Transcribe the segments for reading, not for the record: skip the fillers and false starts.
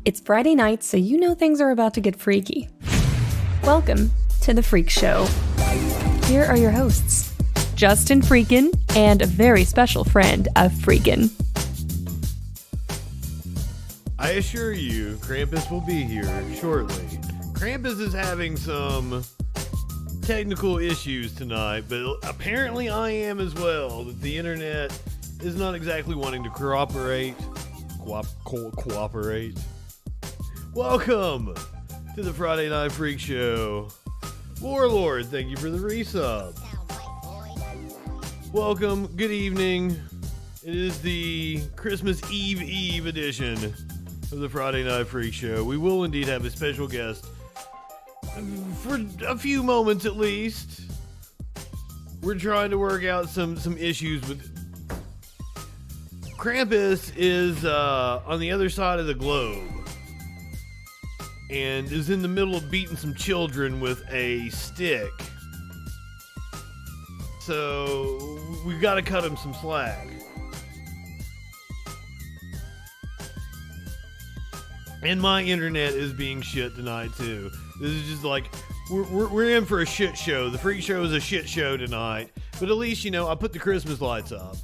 It's Friday night, so you know things are about to get freaky. Welcome to The Freak Show. Here are your hosts, Justin Freakin and a very special friend of Freakin. I assure you, Krampus will be here shortly. Krampus is having some technical issues tonight, but apparently I am as well. That the internet is not exactly wanting to cooperate. Cooperate. Welcome to the Friday Night Freak Show. Warlord, thank you for the resub. Welcome, good evening. It is the Christmas Eve edition of the Friday Night Freak Show. We will indeed have a special guest for a few moments at least. We're trying to work out some issues with Krampus is on the other side of the globe and is in the middle of beating some children with a stick. So we got to cut him some slack. And my internet is being shit tonight too. This is just like we're in for a shit show. The Freak Show is a shit show tonight, but at least I put the Christmas lights up.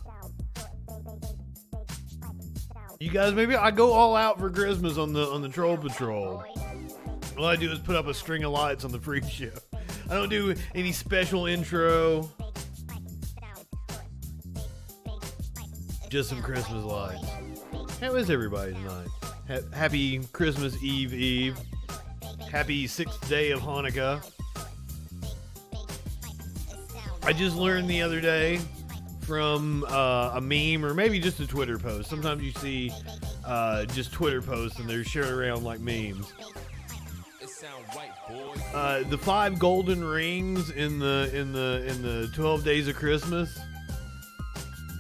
You guys, maybe I go all out for Christmas on the Troll Patrol. All I do is put up a string of lights on the Freak Show. I don't do any special intro. Just some Christmas lights. How is everybody tonight? Happy Christmas Eve. Happy 6th day of Hanukkah. I just learned the other day from a meme or maybe just a Twitter post. Sometimes you see just Twitter posts and they're shared around like memes. The 5 golden rings in the 12 days of Christmas.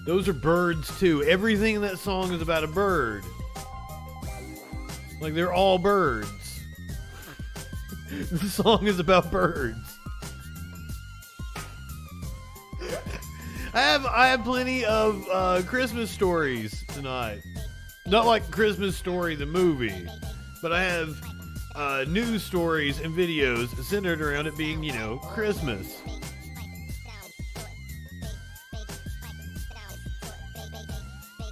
Those are birds too. Everything in that song is about a bird. Like they're all birds. The song is about birds. I have plenty of Christmas stories tonight. Not like Christmas Story the movie, but I have news stories and videos centered around it being, Christmas.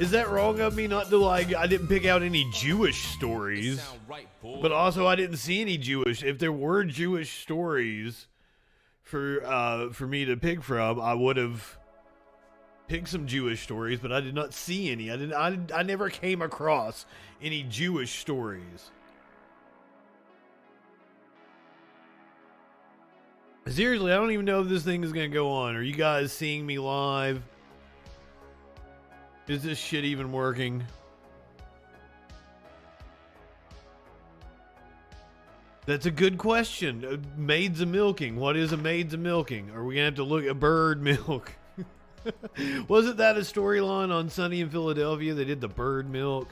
Is that wrong of me not to I didn't pick out any Jewish stories, but also I didn't see any Jewish. If there were Jewish stories for me to pick from, I would have picked some Jewish stories, but I did not see any. I never came across any Jewish stories. Seriously, I don't even know if this thing is going to go on. Are you guys seeing me live? Is this shit even working? That's a good question. Maids a milking. What is a maids a milking? Are we going to have to look at bird milk? Wasn't that a storyline on Sunny in Philadelphia? They did the bird milk.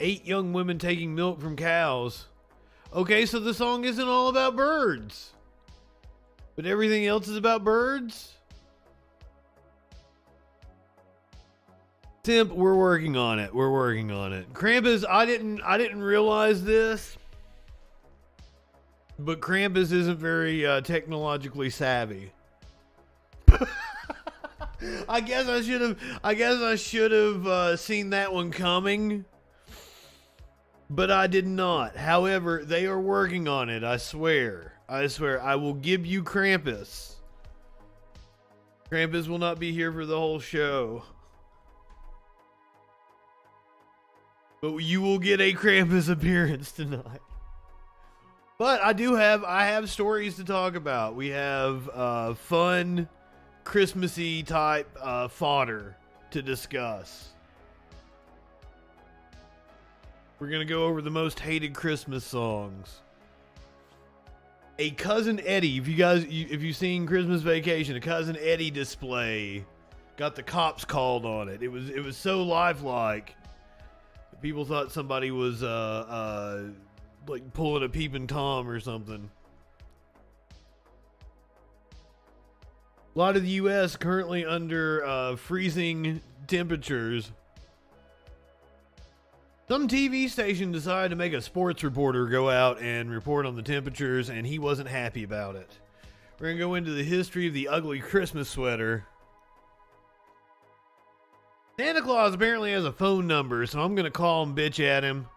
Eight young women taking milk from cows. Okay, so the song isn't all about birds, but everything else is about birds? Simp, we're working on it. Krampus, I didn't realize this, but Krampus isn't very technologically savvy. I guess I should have seen that one coming. But I did not. However, they are working on it. I swear. I will give you Krampus. Krampus will not be here for the whole show. But you will get a Krampus appearance tonight. But I have stories to talk about. We have fun, Christmassy type fodder to discuss. We're going to go over the most hated Christmas songs. A Cousin Eddie, if you've seen Christmas Vacation, a Cousin Eddie display got the cops called on it. It was so lifelike. People thought somebody was like pulling a peeping Tom or something. A lot of the U.S. currently under freezing temperatures. Some TV station decided to make a sports reporter go out and report on the temperatures, and he wasn't happy about it. We're going to go into the history of the ugly Christmas sweater. Santa Claus apparently has a phone number, so I'm going to call him, bitch at him.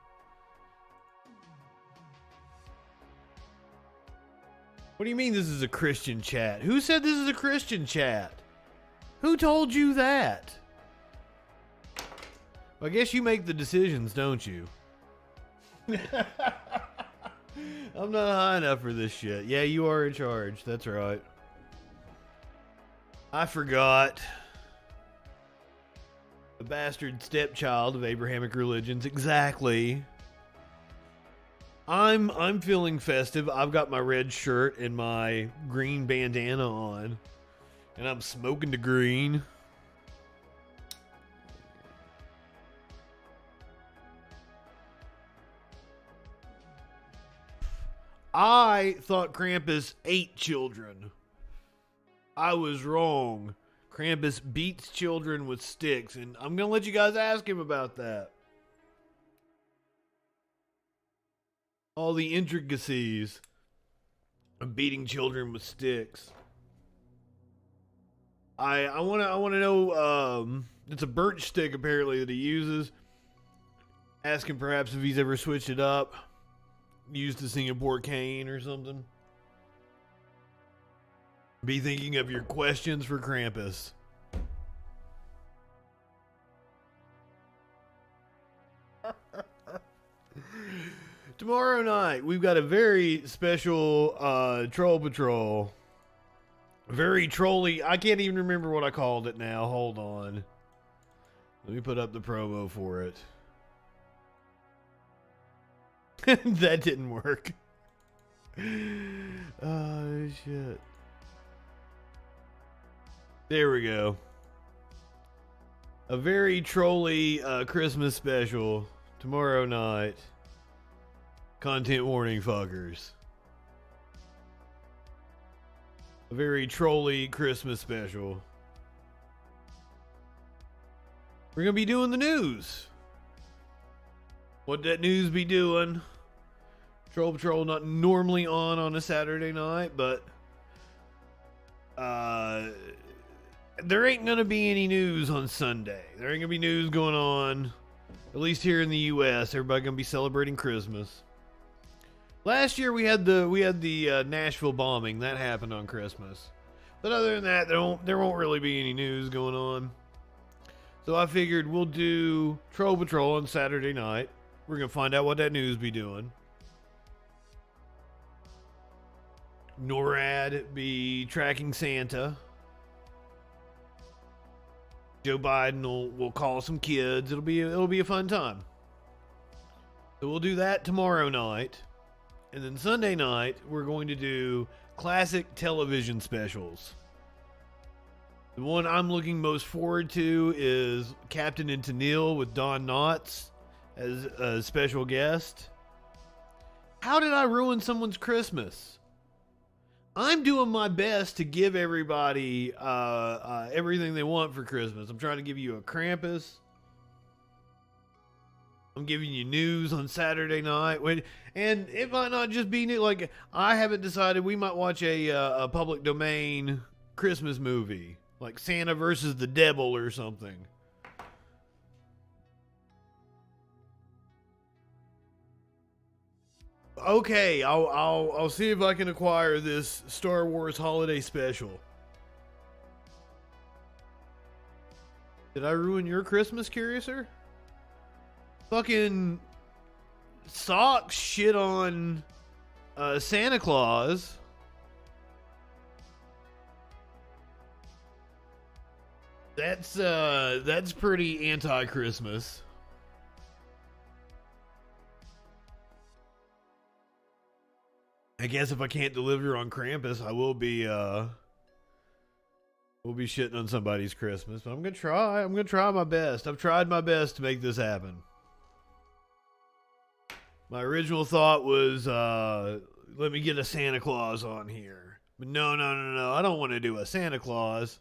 What do you mean this is a Christian chat? Who said this is a Christian chat? Who told you that? Well, I guess you make the decisions, don't you? I'm not high enough for this shit. Yeah, you are in charge. That's right. I forgot. The bastard stepchild of Abrahamic religions. Exactly. I'm feeling festive. I've got my red shirt and my green bandana on. And I'm smoking the green. I thought Krampus ate children. I was wrong. Krampus beats children with sticks, and I'm going to let you guys ask him about that. All the intricacies of beating children with sticks. I want to know, it's a birch stick apparently that he uses. Ask him perhaps if he's ever switched it up. Used the Singapore cane or something. Be thinking of your questions for Krampus. Tomorrow night, we've got a very special Troll Patrol. Very trolly. I can't even remember what I called it now. Hold on. Let me put up the promo for it. That didn't work. Oh, shit. There we go. A very trolly Christmas special tomorrow night. Content warning, fuckers. A very trolly Christmas special. We're going to be doing the news. What that news be doing? Troll Patrol not normally on a Saturday night, but there ain't gonna be any news on Sunday. There ain't gonna be news going on, at least here in the U.S. Everybody gonna be celebrating Christmas. Last year we had the Nashville bombing that happened on Christmas, but other than that, there won't really be any news going on. So I figured we'll do Troll Patrol on Saturday night. We're gonna find out what that news be doing. NORAD be tracking Santa. Joe Biden will call some kids. It'll be a fun time. So we'll do that tomorrow night. And then Sunday night, we're going to do classic television specials. The one I'm looking most forward to is Captain and Tennille with Don Knotts as a special guest. How did I ruin someone's Christmas? I'm doing my best to give everybody everything they want for Christmas. I'm trying to give you a Krampus. I'm giving you news on Saturday night. And it might not just be new. Like, I haven't decided. We might watch a public domain Christmas movie. Like Santa versus the Devil or something. Okay, I'll see if I can acquire this Star Wars holiday special. Did I ruin your Christmas, Curiouser? Fucking socks shit on Santa Claus. That's pretty anti-Christmas. I guess if I can't deliver on Krampus, I will be shitting on somebody's Christmas. But I'm gonna try. I'm gonna try my best. I've tried my best to make this happen. My original thought was, let me get a Santa Claus on here. But no. I don't want to do a Santa Claus.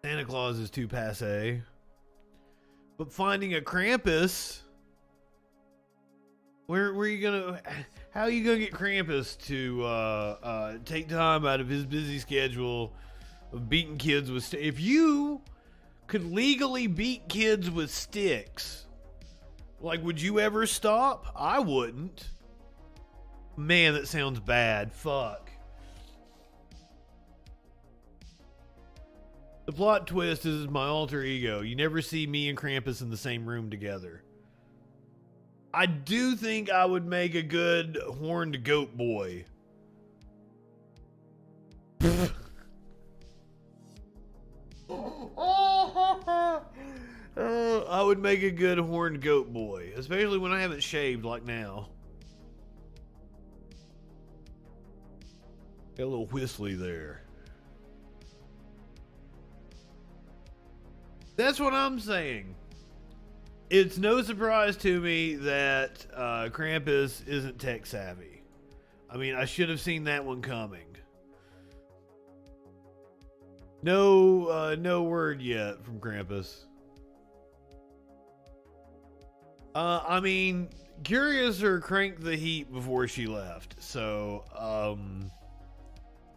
Santa Claus is too passé. But finding a Krampus, where are you gonna? How are you gonna get Krampus to take time out of his busy schedule of beating kids with sticks? If you could legally beat kids with sticks, like, would you ever stop? I wouldn't. Man, that sounds bad. Fuck. The plot twist is my alter ego. You never see me and Krampus in the same room together. I do think I would make a good horned goat boy. I would make a good horned goat boy, especially when I haven't shaved like now. Got a little whistly there. That's what I'm saying. It's no surprise to me that Krampus isn't tech savvy. I mean, I should have seen that one coming. No word yet from Krampus. I mean, Curiouser cranked the heat before she left. So,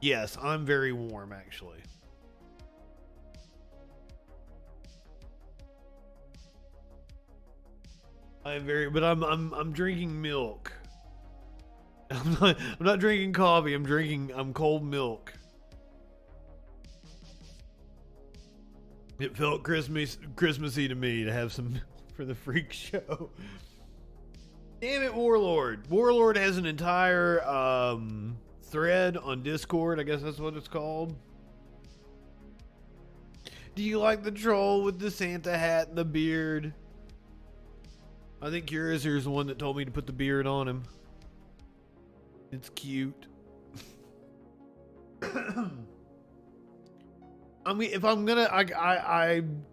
yes, I'm very warm, actually. I'm drinking milk. I'm not drinking coffee. I'm cold milk. It felt Christmassy to me to have some milk for the freak show. Damn it, Warlord. Warlord has an entire thread on Discord. I guess that's what it's called. Do you like the troll with the Santa hat and the beard? I think Curiouser is the one that told me to put the beard on him. It's cute. I mean, if I'm gonna, I'm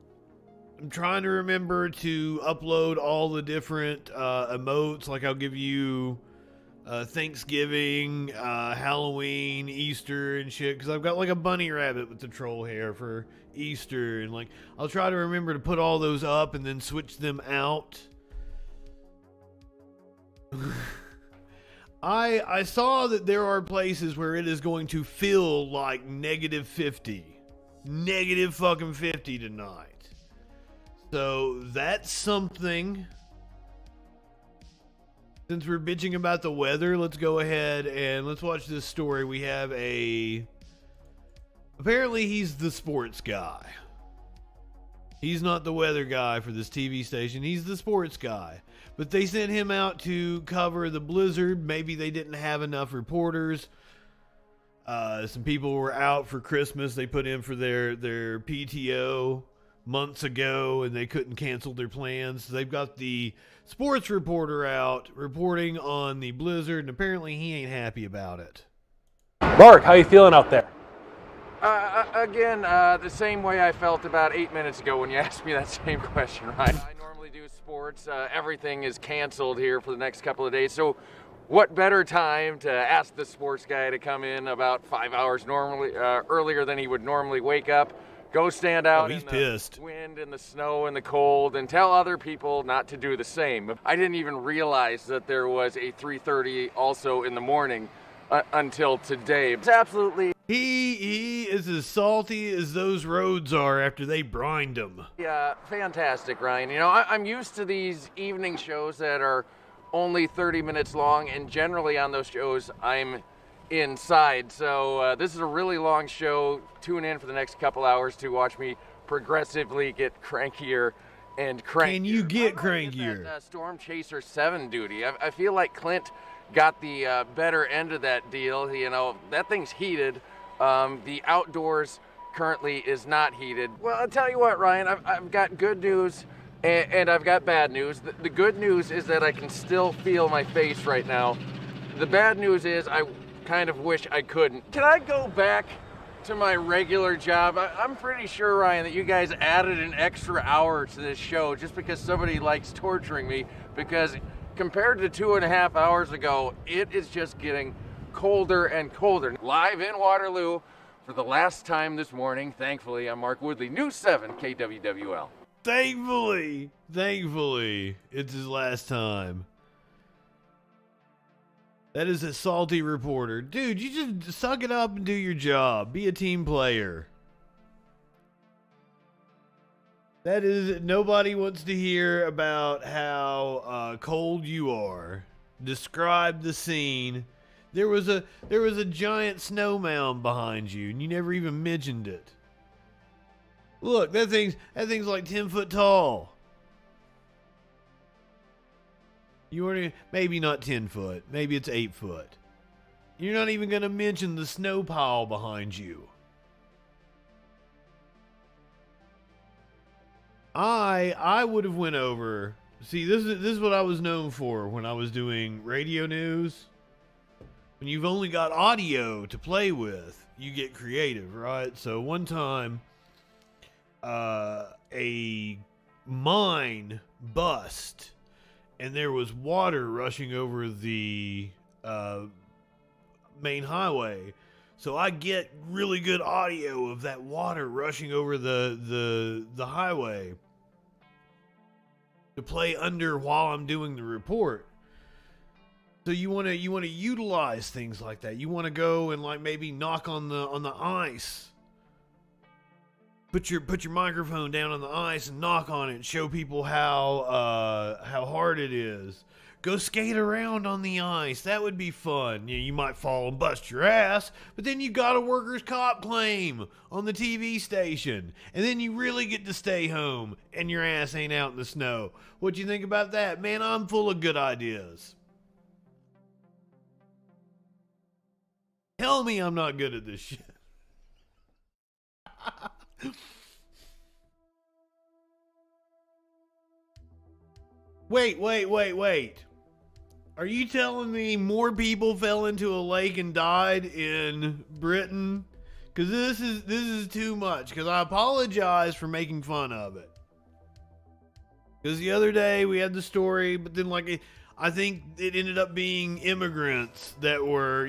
trying to remember to upload all the different emotes. Like, I'll give you Thanksgiving, Halloween, Easter, and shit. Because I've got like a bunny rabbit with the troll hair for Easter, and like I'll try to remember to put all those up and then switch them out. I saw that there are places where it is going to feel like -50. Negative fucking 50 tonight. So that's something. Since we're bitching about the weather, let's go ahead and let's watch this story. We have apparently he's the sports guy. He's not the weather guy for this TV station. He's the sports guy. But they sent him out to cover the blizzard. Maybe they didn't have enough reporters. Some people were out for Christmas. They put in for their PTO months ago, and they couldn't cancel their plans. So they've got the sports reporter out reporting on the blizzard, and apparently he ain't happy about it. Mark, how you feeling out there? Again, the same way I felt about 8 minutes ago when you asked me that same question, right? I normally do sports. Everything is canceled here for the next couple of days. So what better time to ask the sports guy to come in about 5 hours earlier than he would normally wake up, go stand out in the wind and the snow and the cold, and tell other people not to do the same. I didn't even realize that there was a 3:30 also in the morning until today. It's absolutely... He is as salty as those roads are after they brined him. Yeah, fantastic, Ryan. You know, I'm used to these evening shows that are only 30 minutes long, and generally on those shows I'm inside. So this is a really long show. Tune in for the next couple hours to watch me progressively get crankier and crankier. Can you get crankier? That, Storm Chaser 7 duty. I feel like Clint got the better end of that deal. You know, that thing's heated. The outdoors currently is not heated. Well, I'll tell you what, Ryan, I've got good news and I've got bad news. The good news is that I can still feel my face right now. The bad news is I kind of wish I couldn't. Can I go back to my regular job? I'm pretty sure, Ryan, that you guys added an extra hour to this show just because somebody likes torturing me, because compared to 2.5 hours ago, it is just getting colder and colder. Live in Waterloo for the last time this morning, thankfully, I'm Mark Woodley, News 7 KWWL. Thankfully, it's his last time. That is a salty reporter. Dude, you just suck it up and do your job. Be a team player. That is, nobody wants to hear about how cold you are. Describe the scene. There was a giant snow mound behind you, and you never even mentioned it. Look, that thing's like 10 foot tall. You want to, maybe not 10 foot, maybe it's 8 foot. You're not even gonna mention the snow pile behind you. I would have went over. See, this is what I was known for when I was doing radio news. When you've only got audio to play with, you get creative, right? So one time, a mine bust, and there was water rushing over the main highway. So I get really good audio of that water rushing over the highway to play under while I'm doing the report. So you want to utilize things like that. You want to go and like maybe knock on the ice. Put your microphone down on the ice and knock on it and show people how hard it is. Go skate around on the ice. That would be fun. You might fall and bust your ass, but then you got a workers' comp claim on the TV station. And then you really get to stay home and your ass ain't out in the snow. What you think about that? Man, I'm full of good ideas. Tell me I'm not good at this shit. Wait. Are you telling me more people fell into a lake and died in Britain? Because this is too much. Because I apologize for making fun of it. Because the other day we had the story, but then I think it ended up being immigrants that were,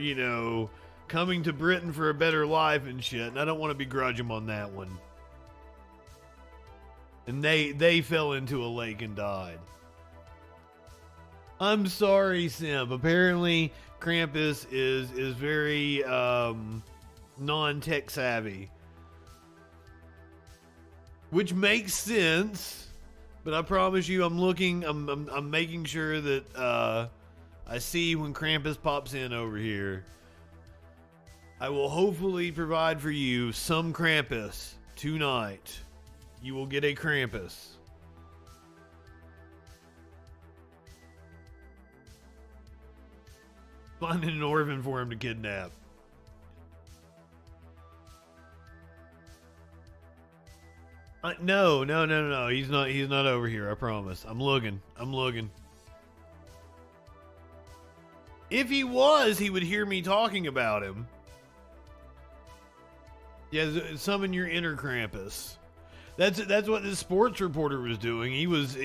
coming to Britain for a better life and shit. And I don't want to begrudge them on that one. And they fell into a lake and died. I'm sorry, Simp. Apparently, Krampus is very non-tech savvy, which makes sense. But I promise you, I'm making sure that I see when Krampus pops in over here. I will hopefully provide for you some Krampus tonight. You will get a Krampus. Finding an orphan for him to kidnap. No. He's not over here. I promise. I'm looking. If he was, he would hear me talking about him. Yeah, summon your inner Krampus. That's what this sports reporter was doing. He was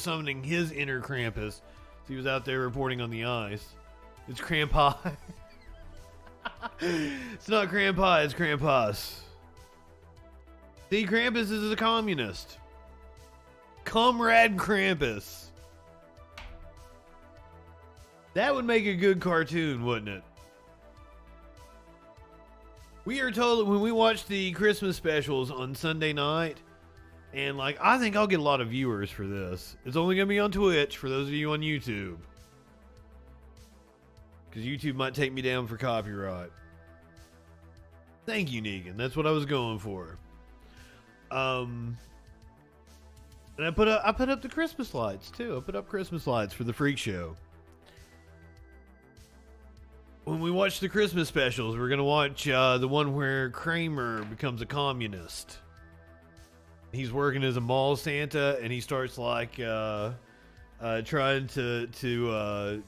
summoning his inner Krampus. He was out there reporting on the ice. It's Krampus. It's not Krampus, it's Krampus. See, Krampus is a communist. Comrade Krampus. That would make a good cartoon, wouldn't it? We are told that when we watch the Christmas specials on Sunday night, and I think I'll get a lot of viewers for this. It's only going to be on Twitch for those of you on YouTube. Because YouTube might take me down for copyright. Thank you, Negan. That's what I was going for. And I put up the Christmas lights too. I put up Christmas lights for the Freak Show. When we watch the Christmas specials, we're gonna watch the one where Kramer becomes a communist. He's working as a mall Santa, and he starts trying to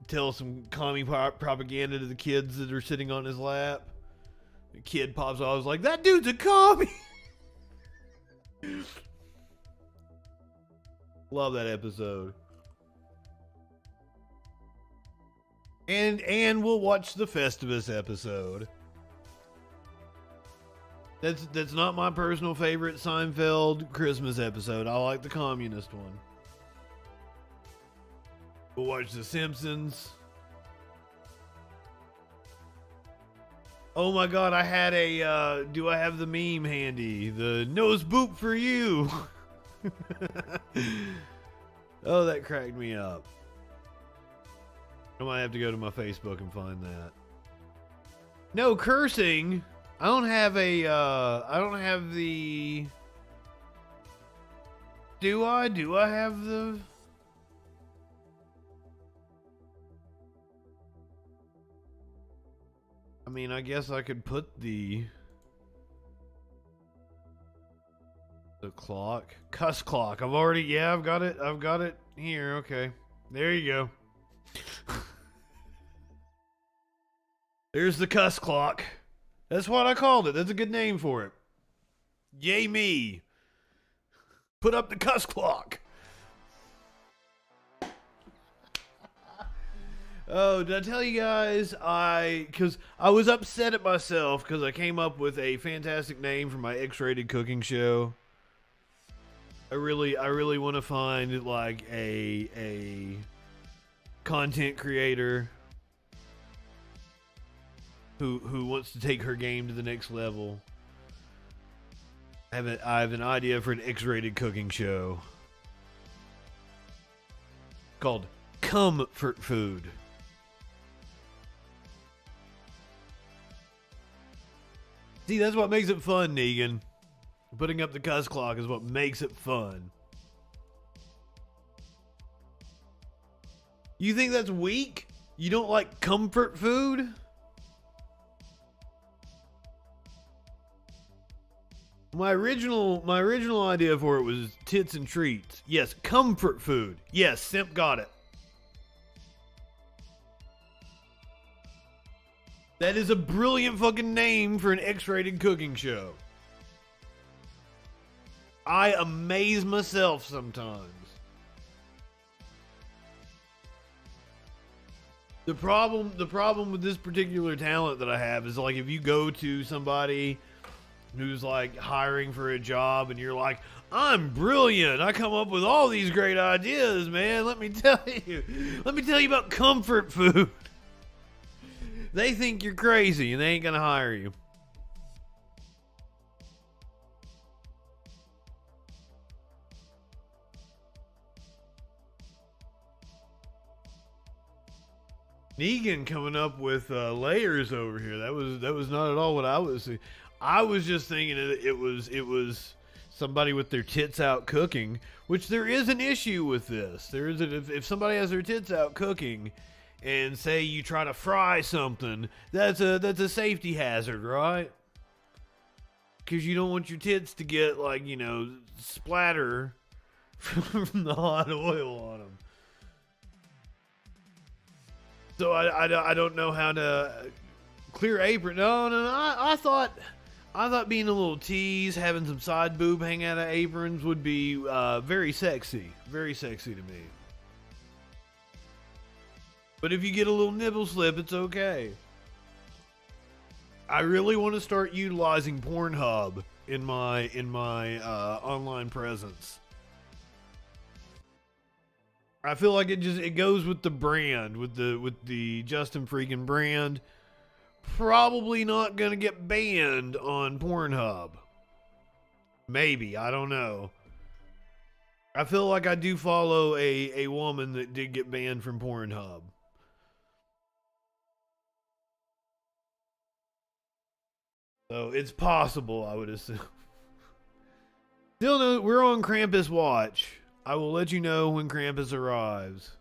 tell some commie propaganda to the kids that are sitting on his lap. The kid pops off. I was like, that dude's a commie. Love that episode. And we'll watch the Festivus episode. That's not my personal favorite Seinfeld Christmas episode. I like the communist one. We'll watch The Simpsons. Oh my god, I had a, do I have the meme handy? The nose boop for you. Oh, that cracked me up. I might have to go to my Facebook and find that. No cursing. I don't have a, I don't have the... Do I? Do I have the... I mean, I guess I could put the clock. Cuss clock. I've got it. I've got it here. Okay. There you go. There's the cuss clock. That's what I called it. That's a good name for it. Yay me. Put up the cuss clock. Oh, did I tell you guys because I was upset at myself because I came up with a fantastic name for my X-rated cooking show. I really want to find like a content creator who wants to take her game to the next level. I have an idea for an X-rated cooking show called Comfort Food. See, that's what makes it fun, Negan. Putting up the cuss clock is what makes it fun. You think that's weak? You don't like comfort food? My original idea for it was tits and treats. Yes, comfort food. Yes, Simp got it. That is a brilliant fucking name for an X-rated cooking show. I amaze myself sometimes. The problem with this particular talent that I have is like if you go to somebody who's like hiring for a job and you're like, I'm brilliant. I come up with all these great ideas, man. Let me tell you about comfort food. They think you're crazy and they ain't gonna hire you. Negan coming up with layers over here. That was not at all what I was thinking. I was just thinking it was somebody with their tits out cooking, which there is an issue with this. There is if somebody has their tits out cooking, and say you try to fry something, that's a safety hazard, right? Because you don't want your tits to get like, you know, splatter from the hot oil on them. So I don't know how to clear apron. No. I thought being a little tease, having some side boob hang out of aprons would be very sexy to me. But if you get a little nibble slip, it's okay. I really want to start utilizing Pornhub in my online presence. I feel like it goes with the brand, with the JustinFREAKIN brand. Probably not gonna get banned on Pornhub. Maybe, I don't know. I feel like I do follow a woman that did get banned from Pornhub. So it's possible, I would assume. Still no, we're on Krampus watch. I will let you know when Krampus arrives.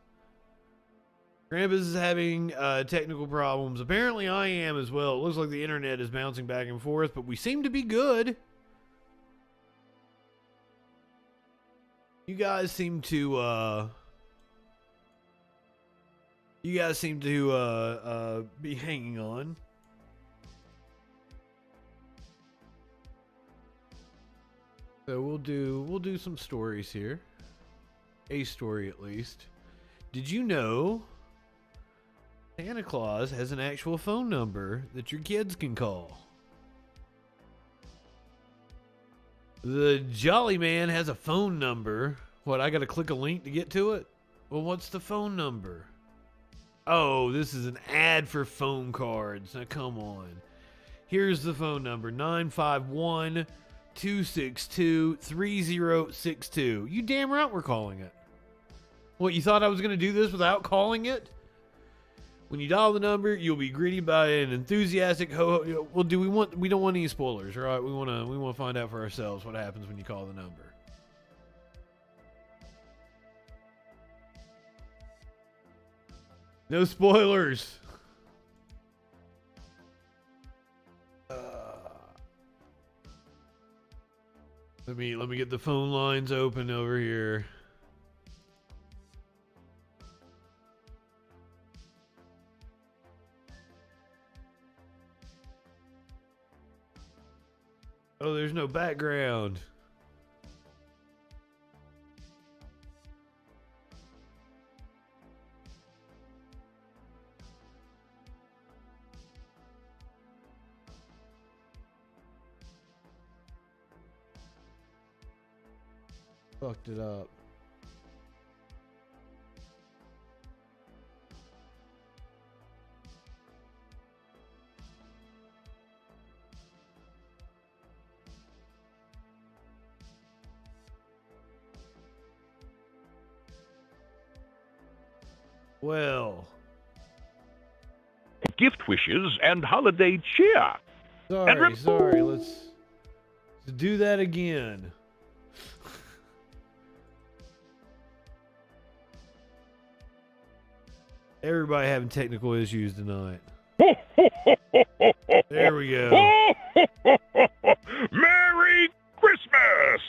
Krampus is having technical problems. Apparently I am as well. It looks like the internet is bouncing back and forth, but we seem to be good. You guys seem to be hanging on. So we'll do some stories here. A story at least. Did you know? Santa Claus has an actual phone number that your kids can call. The Jolly Man has a phone number. What, I gotta click a link to get to it? Well, what's the phone number? Oh, this is an ad for phone cards. Now, come on. Here's the phone number, 951-262-3062. You damn right we're calling it. What, you thought I was going to do this without calling it? When you dial the number, you'll be greeted by an enthusiastic ho-ho. Well, we don't want any spoilers, right? We want to find out for ourselves what happens when you call the number. No spoilers. Let me get the phone lines open over here. Oh, there's no background. Fucked it up. Well, gift wishes and holiday cheer. Sorry, let's do that again. Everybody having technical issues tonight. There we go. Merry Christmas!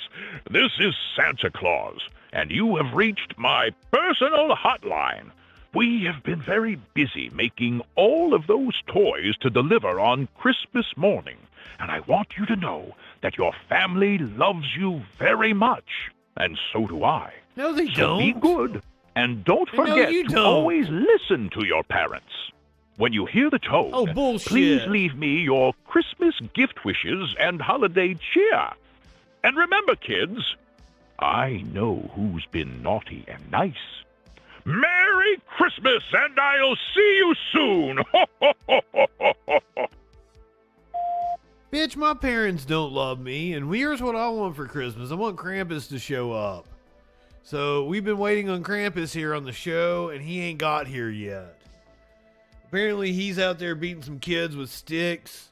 This is Santa Claus, and you have reached my personal hotline. We have been very busy making all of those toys to deliver on Christmas morning, and I want you to know that your family loves you very much, and so do I. No, they So don't. be good, and don't forget to always listen to your parents. When you hear the tone, Oh, bullshit. please leave me your Christmas gift wishes and holiday cheer. And remember, kids, I know who's been naughty and nice. Merry Christmas, and I'll see you soon. Bitch, my parents don't love me, and here's what I want for Christmas. I want Krampus to show up. So we've been waiting on Krampus here on the show, and he ain't got here yet. Apparently he's out there beating some kids with sticks.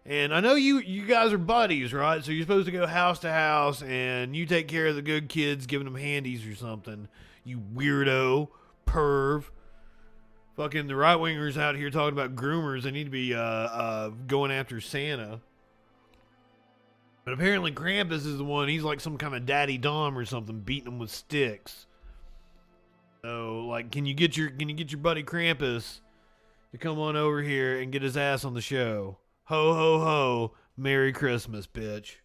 And I know you guys are buddies, right? So you're supposed to go house to house, and you take care of the good kids, giving them handies or something. You weirdo, perv. Fucking the right-wingers out here talking about groomers. They need to be going after Santa. But apparently Krampus is the one. He's like some kind of daddy dom or something, beating them with sticks. So, like, can you get your buddy Krampus to come on over here and get his ass on the show? Ho, ho, ho. Merry Christmas, bitch.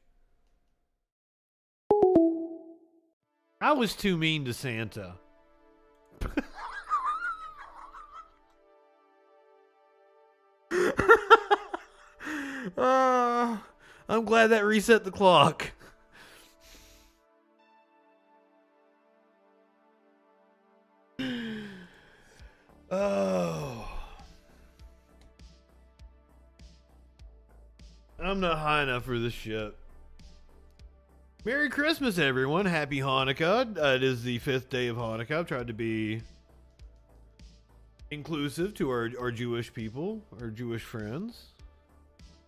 I was too mean to Santa. I'm glad that reset the clock. Oh. I'm not high enough for this shit. Merry Christmas, everyone. Happy Hanukkah. It is the 5th day of Hanukkah. I've tried to be inclusive to our Jewish people, our Jewish friends.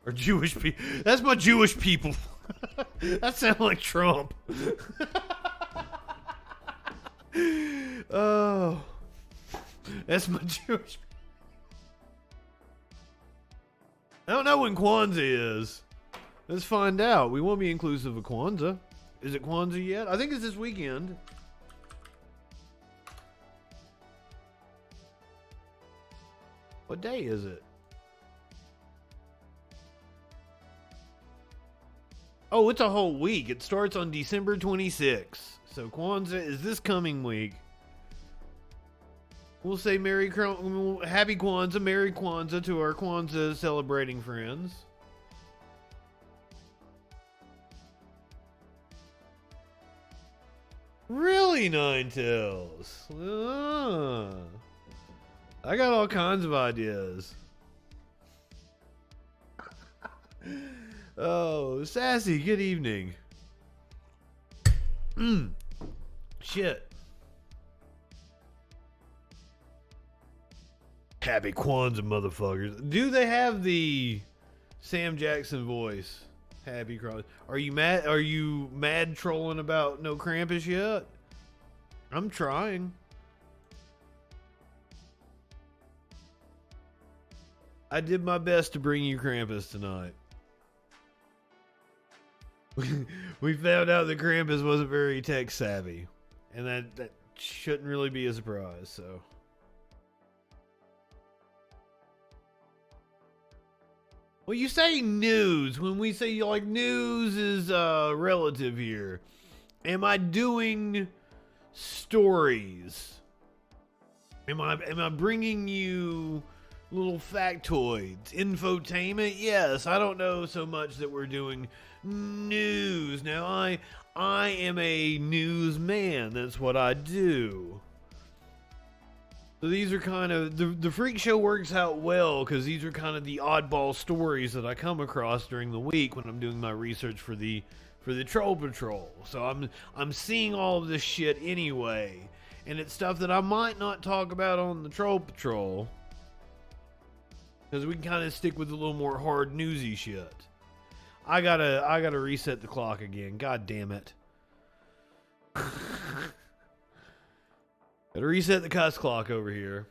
Our Jewish people. That's my Jewish people. That sounds like Trump. Oh. That's my Jewish people. I don't know when Kwanzaa is. Let's find out. We won't be inclusive of Kwanzaa. Is it Kwanzaa yet? I think it's this weekend. What day is it? Oh, it's a whole week. It starts on December 26th. So Kwanzaa is this coming week. We'll say Happy Kwanzaa, Merry Kwanzaa to our Kwanzaa celebrating friends. Really, Ninetales? I got all kinds of ideas. Oh, Sassy, good evening. Shit. Happy Kwanzaa, motherfuckers. Do they have the Sam Jackson voice? Happy Kwanzaa. Are you mad trolling about no Krampus yet? I'm trying. I did my best to bring you Krampus tonight. We found out that Krampus wasn't very tech savvy, and that shouldn't really be a surprise, so. Well, you say news. When we say, like, news is relative here. Am I doing stories? Am I bringing you little factoids, infotainment? Yes. I don't know so much that we're doing news. Now, I am a newsman. That's what I do. So these are kind of, the Freak Show works out well because these are kind of the oddball stories that I come across during the week when I'm doing my research for the Troll Patrol. So I'm seeing all of this shit anyway, and it's stuff that I might not talk about on the Troll Patrol because we can kind of stick with a little more hard newsy shit. I gotta reset the clock again. God damn it. Gotta reset the cuss clock over here.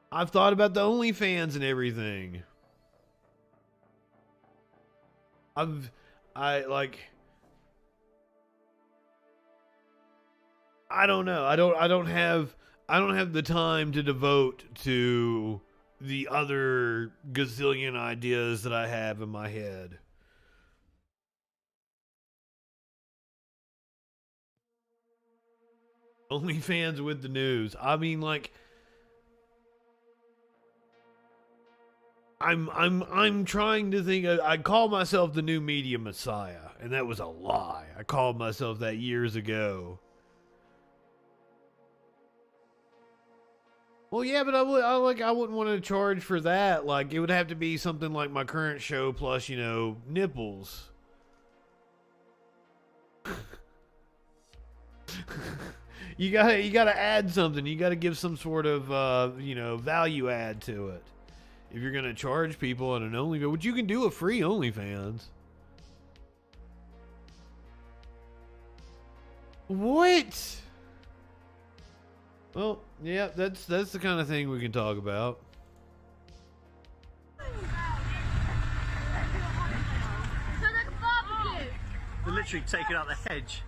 I've thought about the OnlyFans and everything. I don't know. I don't have the time to devote to the other gazillion ideas that I have in my head. OnlyFans with the news. I mean, like, I'm trying to think. I call myself the new media messiah, and that was a lie. I called myself that years ago. Well, yeah, but I wouldn't want to charge for that. Like, it would have to be something like my current show plus, you know, nipples. You gotta add something. You gotta give some sort of you know, value add to it. If you're gonna charge people on an OnlyFans, which you can do a free OnlyFans. What? Well, yeah, that's the kind of thing we can talk about. They're literally taking out the hedge.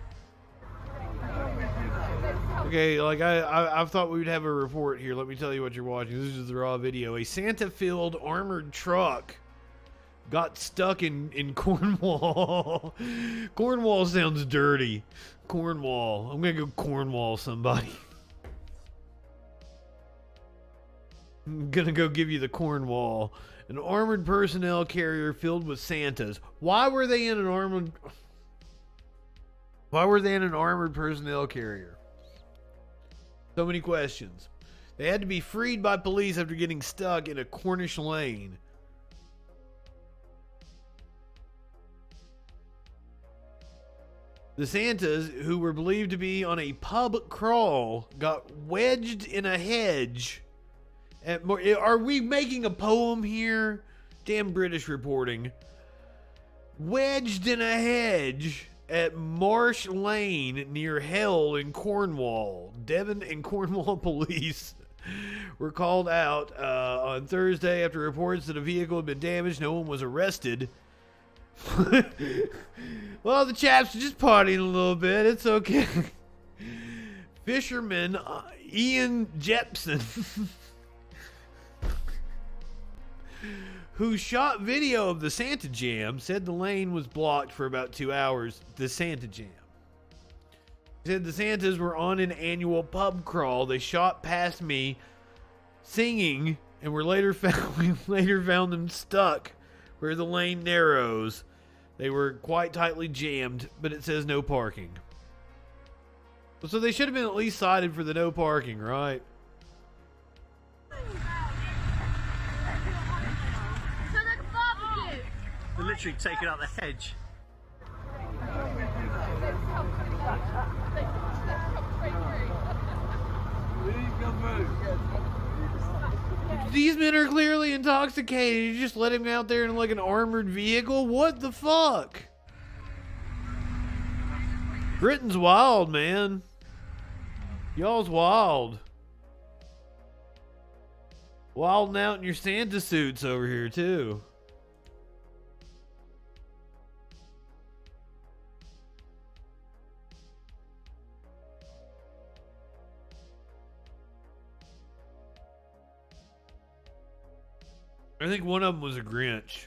Okay, like I thought we would have a report here. Let me tell you what you're watching. This is the raw video. A Santa-filled armored truck got stuck in Cornwall. Cornwall sounds dirty. Cornwall. I'm gonna go Cornwall somebody. I'm gonna go give you the Cornwall. An armored personnel carrier filled with Santas. Why were they in an armored personnel carrier? So many questions. They had to be freed by police after getting stuck in a Cornish lane. The Santas, who were believed to be on a pub crawl, got wedged in a hedge. Are we making a poem here? Damn British reporting. Wedged in a hedge at Marsh Lane near Hell in Cornwall. Devon and Cornwall police were called out on Thursday after reports that a vehicle had been damaged. No one was arrested. Well, the chaps are just partying a little bit. It's okay. Fisherman Ian Jepson, who shot video of the Santa Jam, said the lane was blocked for about 2 hours. The Santa Jam. He said the Santas were on an annual pub crawl. They shot past me singing and we later found them stuck where the lane narrows. They were quite tightly jammed, but it says no parking. So they should have been at least cited for the no parking, right? They're literally taking out the hedge. These men are clearly intoxicated. You just let him out there in like an armored vehicle? What the fuck? Britain's wild, man. Y'all's wild. Wilding out in your Santa suits over here, too. I think one of them was a Grinch.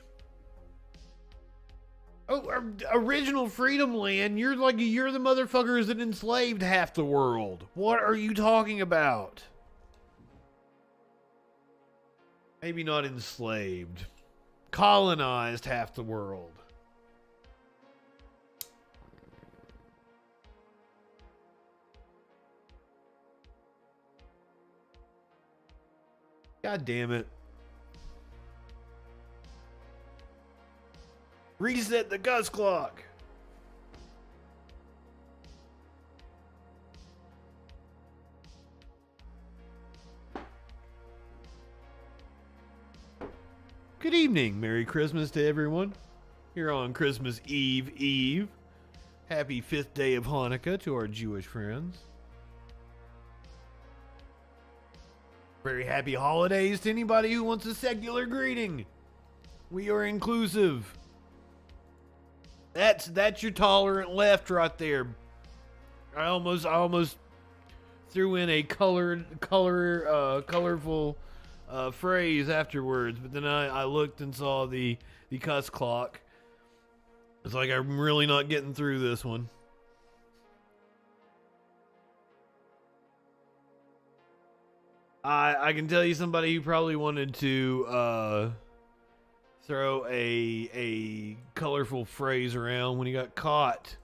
Oh, original Freedom Land. You're the motherfuckers that enslaved half the world. What are you talking about? Maybe not enslaved. Colonized half the world. God damn it. Reset the Gus clock. Good evening. Merry Christmas to everyone. Here on Christmas Eve. Happy 5th day of Hanukkah to our Jewish friends. Very happy holidays to anybody who wants a secular greeting. We are inclusive. That's your tolerant left right there. I almost threw in a colorful phrase afterwards, but then I looked and saw the cuss clock. It's like I'm really not getting through this one. I can tell you somebody who probably wanted to throw a colorful phrase around when he got caught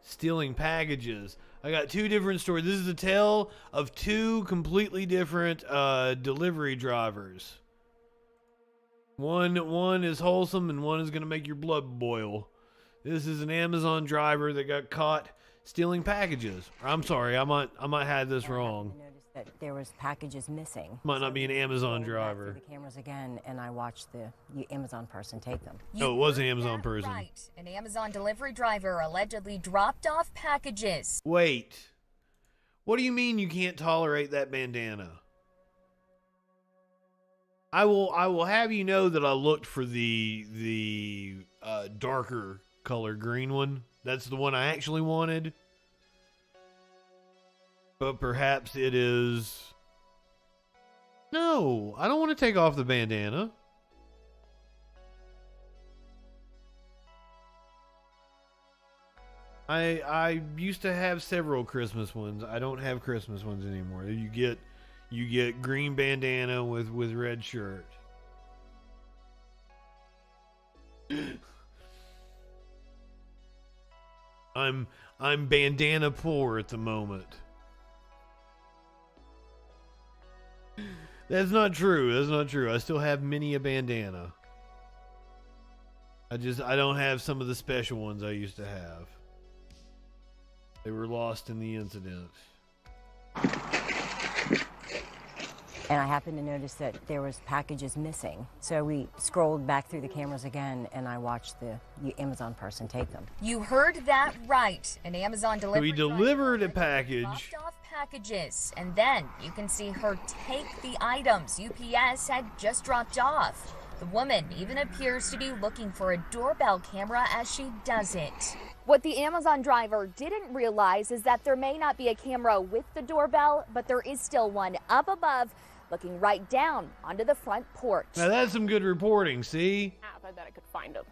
stealing packages. I got two different stories. This is a tale of two completely different delivery drivers. One is wholesome and one is going to make your blood boil. This is an Amazon driver that got caught stealing packages. I'm sorry, I might have this wrong. That there was packages missing. Might not be an Amazon driver. The cameras again, and I watched the Amazon person take them. No, it was an Amazon person. Right. An Amazon delivery driver allegedly dropped off packages. Wait. What do you mean you can't tolerate that bandana? I will have you know that I looked for the darker color green one. That's the one I actually wanted. But perhaps it is... No, I don't want to take off the bandana. I used to have several Christmas ones. I don't have Christmas ones anymore. You get green bandana with red shirt. I'm bandana poor at the moment. That's not true. I still have many a bandana. I don't have some of the special ones I used to have. They were lost in the incident. And I happened to notice that there was packages missing. So we scrolled back through the cameras again, and I watched the Amazon person take them. You heard that right. An Amazon delivery We delivered a driver package. dropped off packages, and then you can see her take the items UPS had just dropped off. The woman even appears to be looking for a doorbell camera as she does it. What the Amazon driver didn't realize is that there may not be a camera with the doorbell, but there is still one up above, looking right down onto the front porch. Now that's some good reporting, see? I bet I could find him.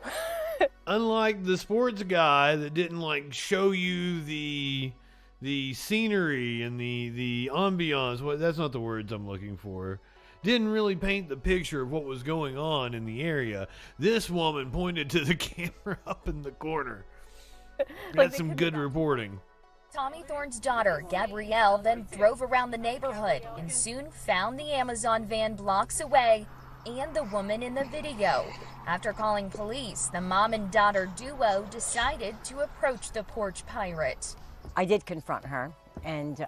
Unlike the sports guy that didn't like show you the the scenery and the ambiance, that's not the words I'm looking for, didn't really paint the picture of what was going on in the area. This woman pointed to the camera up in the corner. That's some good reporting. Tommy Thorne's daughter, Gabrielle, then drove around the neighborhood and soon found the Amazon van blocks away and the woman in the video. After calling police, the mom and daughter duo decided to approach the porch pirate. I did confront her, and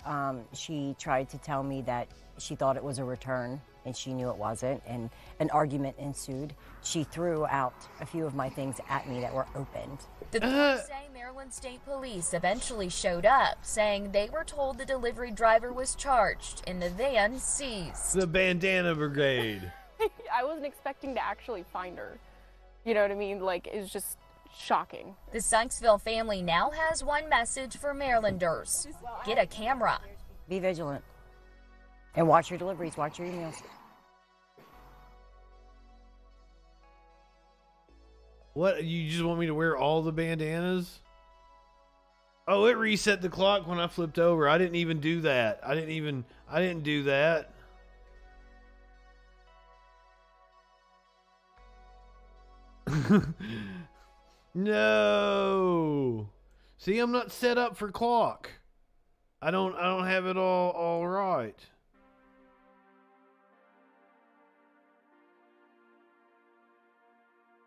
she tried to tell me that she thought it was a return, and she knew it wasn't, and an argument ensued. She threw out a few of my things at me that were opened. The police say Maryland State Police eventually showed up, saying they were told the delivery driver was charged and the van seized. The Bandana Brigade. I wasn't expecting to actually find her. You know what I mean? Like, it's just shocking. The Sykesville family now has one message for Marylanders. Get a camera. Be vigilant. And watch your deliveries, watch your emails. What, you just want me to wear all the bandanas? Oh, it reset the clock when I flipped over. I didn't even do that. I didn't do that. No. See, I'm not set up for clock. I don't have it all right.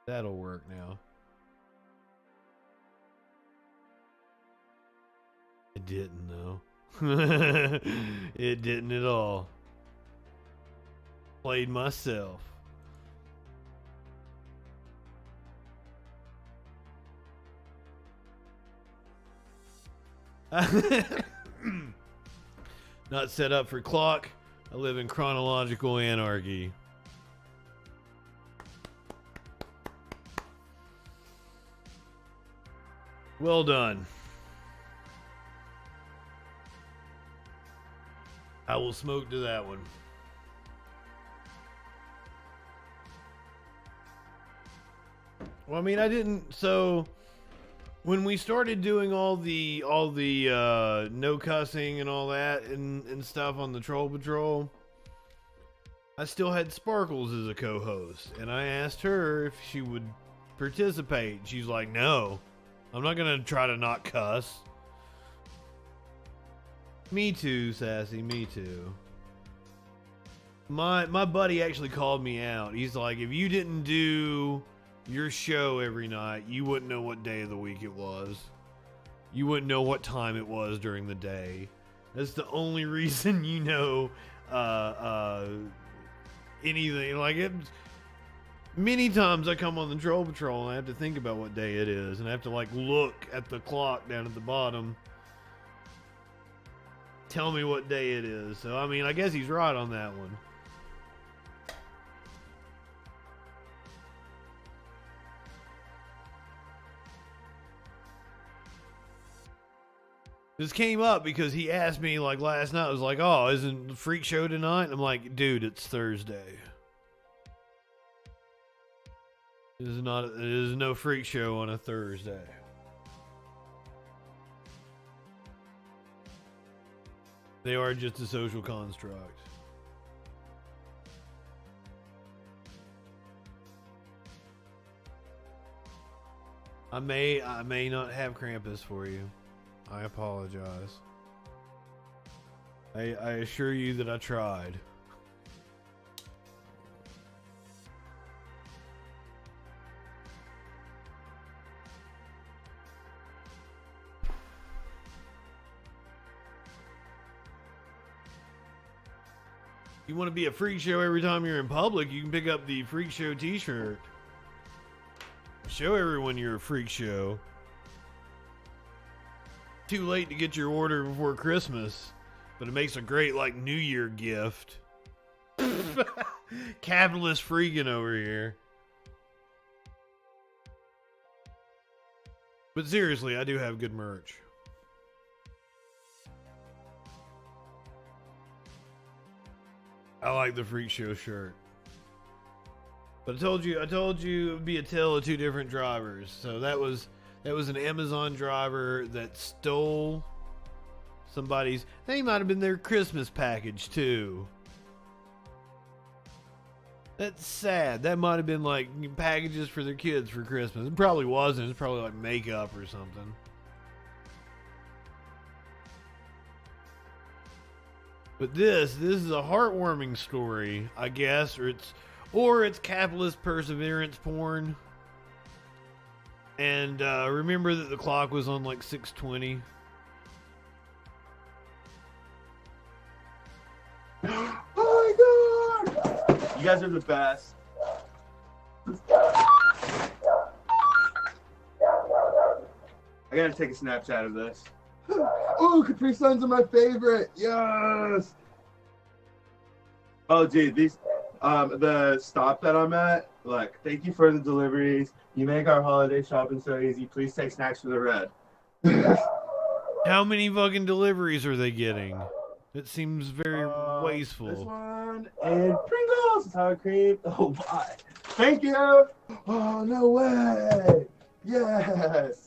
That'll work now. It didn't though. It didn't at all. Played myself. Not set up for clock. I live in chronological anarchy. Well done. I will smoke to that one. Well, I mean, I didn't. So when we started doing all the no cussing and all that and stuff on the Troll Patrol, I still had Sparkles as a co-host, and I asked her if she would participate. She's like, "No, I'm not gonna try to not cuss." Me too, Sassy. Me too. My buddy actually called me out. He's like, if you didn't do your show every night, you wouldn't know what day of the week it was. You wouldn't know what time it was during the day. That's the only reason you know anything. Like it. Many times I come on the Troll Patrol and I have to think about what day it is, and I have to like look at the clock down at the bottom. Tell me what day it is. So I mean, I guess he's right on that one. This came up because he asked me like last night. I was like, "Oh, isn't the Freak Show tonight?" And I'm like, "Dude, it's Thursday. It is no Freak Show on a Thursday." They are just a social construct. I may not have Krampus for you. I apologize. I assure you that I tried. You want to be a freak show every time you're in public, you can pick up the Freak Show t-shirt. Show everyone you're a freak show. Too late to get your order before Christmas, but it makes a great like New Year gift. Capitalist freaking over here. But seriously, I do have good merch. I like the Freak Show shirt. But I told you it would be a tale of two different drivers. So that was an Amazon driver that stole They might have been their Christmas package too. That's sad. That might have been like packages for their kids for Christmas. It probably wasn't. It's probably like makeup or something. But this is a heartwarming story, I guess, or it's capitalist perseverance porn. And remember that the clock was on like 6:20. Oh my god! You guys are the best. I gotta take a Snapchat of this. Oh, Capri Suns are my favorite. Yes. Oh, dude, these, the stop that I'm at. Look, thank you for the deliveries. You make our holiday shopping so easy. Please take snacks for the red. How many fucking deliveries are they getting? It seems very wasteful. This one and Pringles, sour cream. Oh my! Thank you. Oh no way! Yes.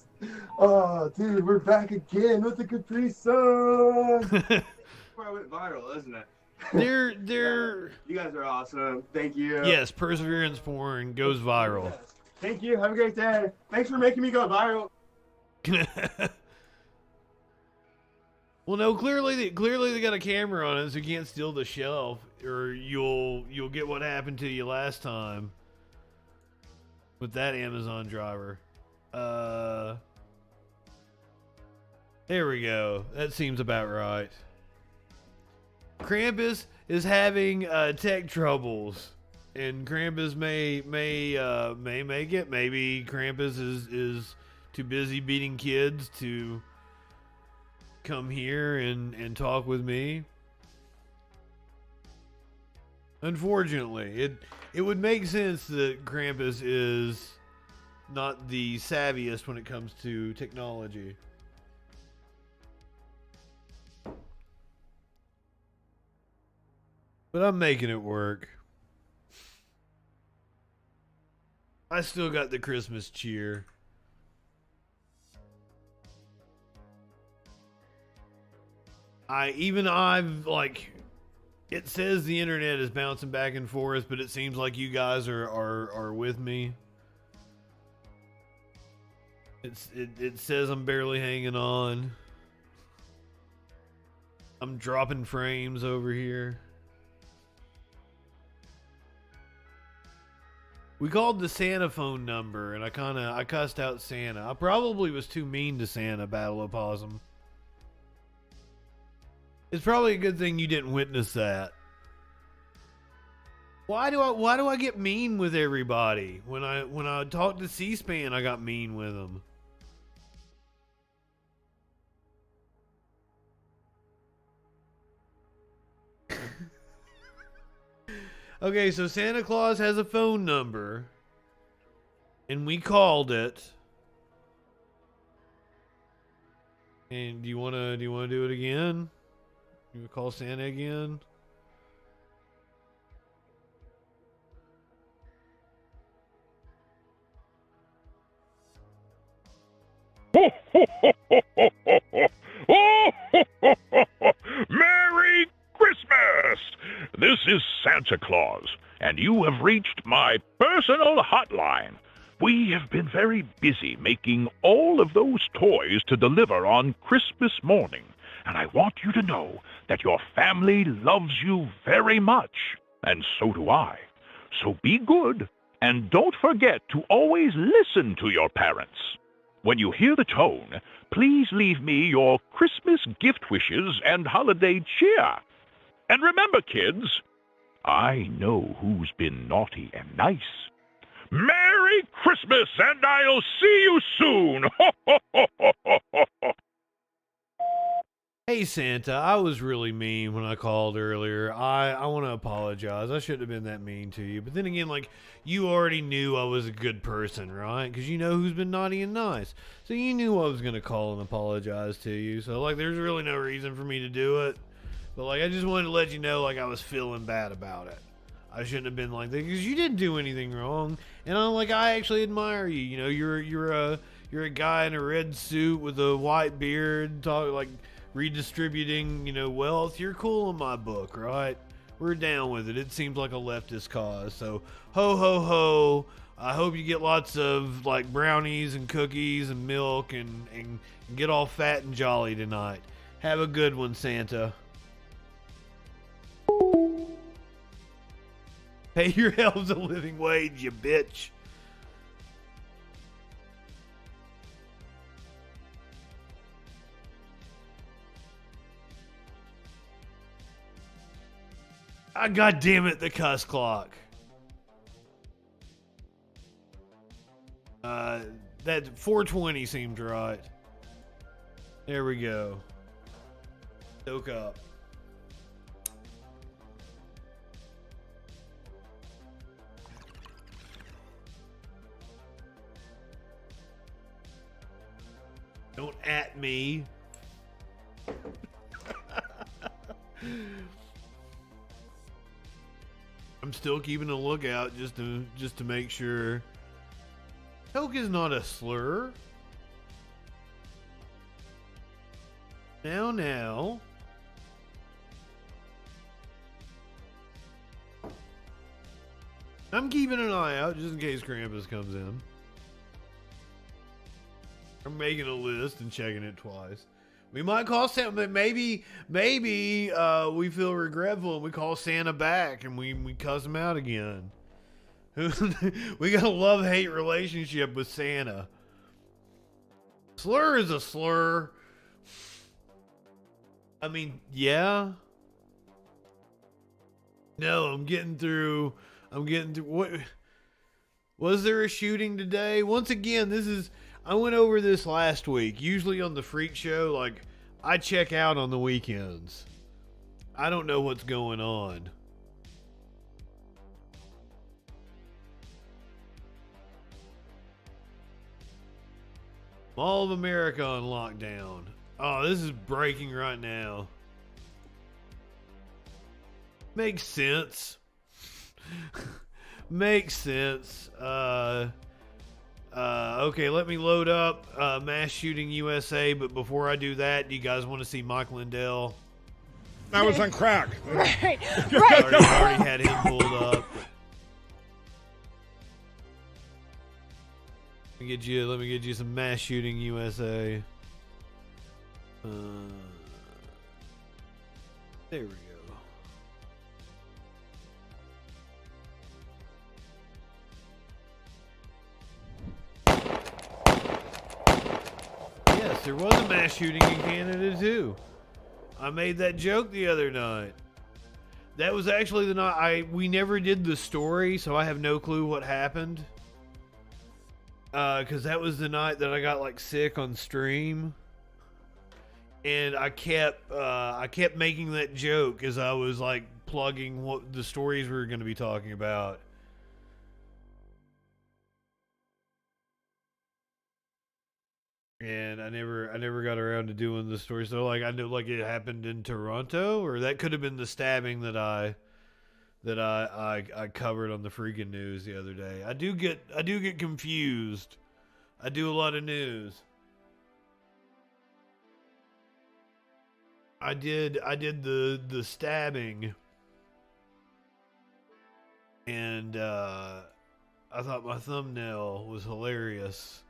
Oh, dude, we're back again with the Capri Sun. Where I went viral, isn't it? They're You guys are awesome. Thank you. Yes, perseverance porn goes viral. Yes. Thank you. Have a great day. Thanks for making me go viral. Well, no, clearly they got a camera on it, so you can't steal the shelf, or you'll get what happened to you last time with that Amazon driver. There we go. That seems about right. Krampus is having tech troubles, and Krampus may make it. Maybe Krampus is too busy beating kids to come here and talk with me. Unfortunately, it would make sense that Krampus is not the savviest when it comes to technology. But I'm making it work. I still got the Christmas cheer. I've like, it says the internet is bouncing back and forth, but it seems like you guys are with me. It says I'm barely hanging on. I'm dropping frames over here. We called the Santa phone number, and I cussed out Santa. I probably was too mean to Santa, Battle of Possum. It's probably a good thing you didn't witness that. Why do I get mean with everybody? When I talked to C-SPAN, I got mean with them. Okay, so Santa Claus has a phone number, and we called it. And do you wanna do it again? You wanna call Santa again? Merry Christmas! This is Santa Claus, and you have reached my personal hotline. We have been very busy making all of those toys to deliver on Christmas morning, and I want you to know that your family loves you very much, and so do I. So be good, and don't forget to always listen to your parents. When you hear the tone, please leave me your Christmas gift wishes and holiday cheer. And remember, kids, I know who's been naughty and nice. Merry Christmas, and I'll see you soon! Hey Santa, I was really mean when I called earlier. I want to apologize. I shouldn't have been that mean to you. But then again, like, you already knew I was a good person, right? Because you know who's been naughty and nice. So you knew I was going to call and apologize to you. So, like, there's really no reason for me to do it. But, like, I just wanted to let you know, like, I was feeling bad about it. I shouldn't have been like that because you didn't do anything wrong. And I actually admire you. You know, you're a guy in a red suit with a white beard, redistributing, wealth. You're cool in my book, right? We're down with it. It seems like a leftist cause. So, ho, ho, ho. I hope you get lots of, like, brownies and cookies and milk and get all fat and jolly tonight. Have a good one, Santa. Pay your elves a living wage, you bitch. God damn it, the cuss clock. That 420 seemed right. There we go. Soak up. Don't at me. I'm still keeping a lookout just to make sure. Toke is not a slur. Now. I'm keeping an eye out just in case Krampus comes in. I'm making a list and checking it twice. We might call Santa. Maybe we feel regretful and we call Santa back and we cuss him out again. We got a love-hate relationship with Santa. Slur is a slur. I mean, yeah. No, I'm getting through. What? Was there a shooting today? Once again, I went over this last week. Usually on the Freak Show, like, I check out on the weekends. I don't know what's going on. Mall of America on lockdown. Oh, this is breaking right now. Makes sense. Makes sense. Okay, let me load up Mass Shooting USA, but before I do that, do you guys want to see Mike Lindell? I was on crack. Right. Already had him pulled up. Let me get you some Mass Shooting USA. There we go. Yes, there was a mass shooting in Canada too. I made that joke the other night. That was actually the night we never did the story, so I have no clue what happened. Cause that was the night that I got like sick on stream. And I kept making that joke as I was like plugging what the stories we were going to be talking about. And I never got around to doing the story. So like I know like it happened in Toronto, or that could have been the stabbing that I covered on the freaking news the other day. I do get confused. I do a lot of news. I did the stabbing, and I thought my thumbnail was hilarious.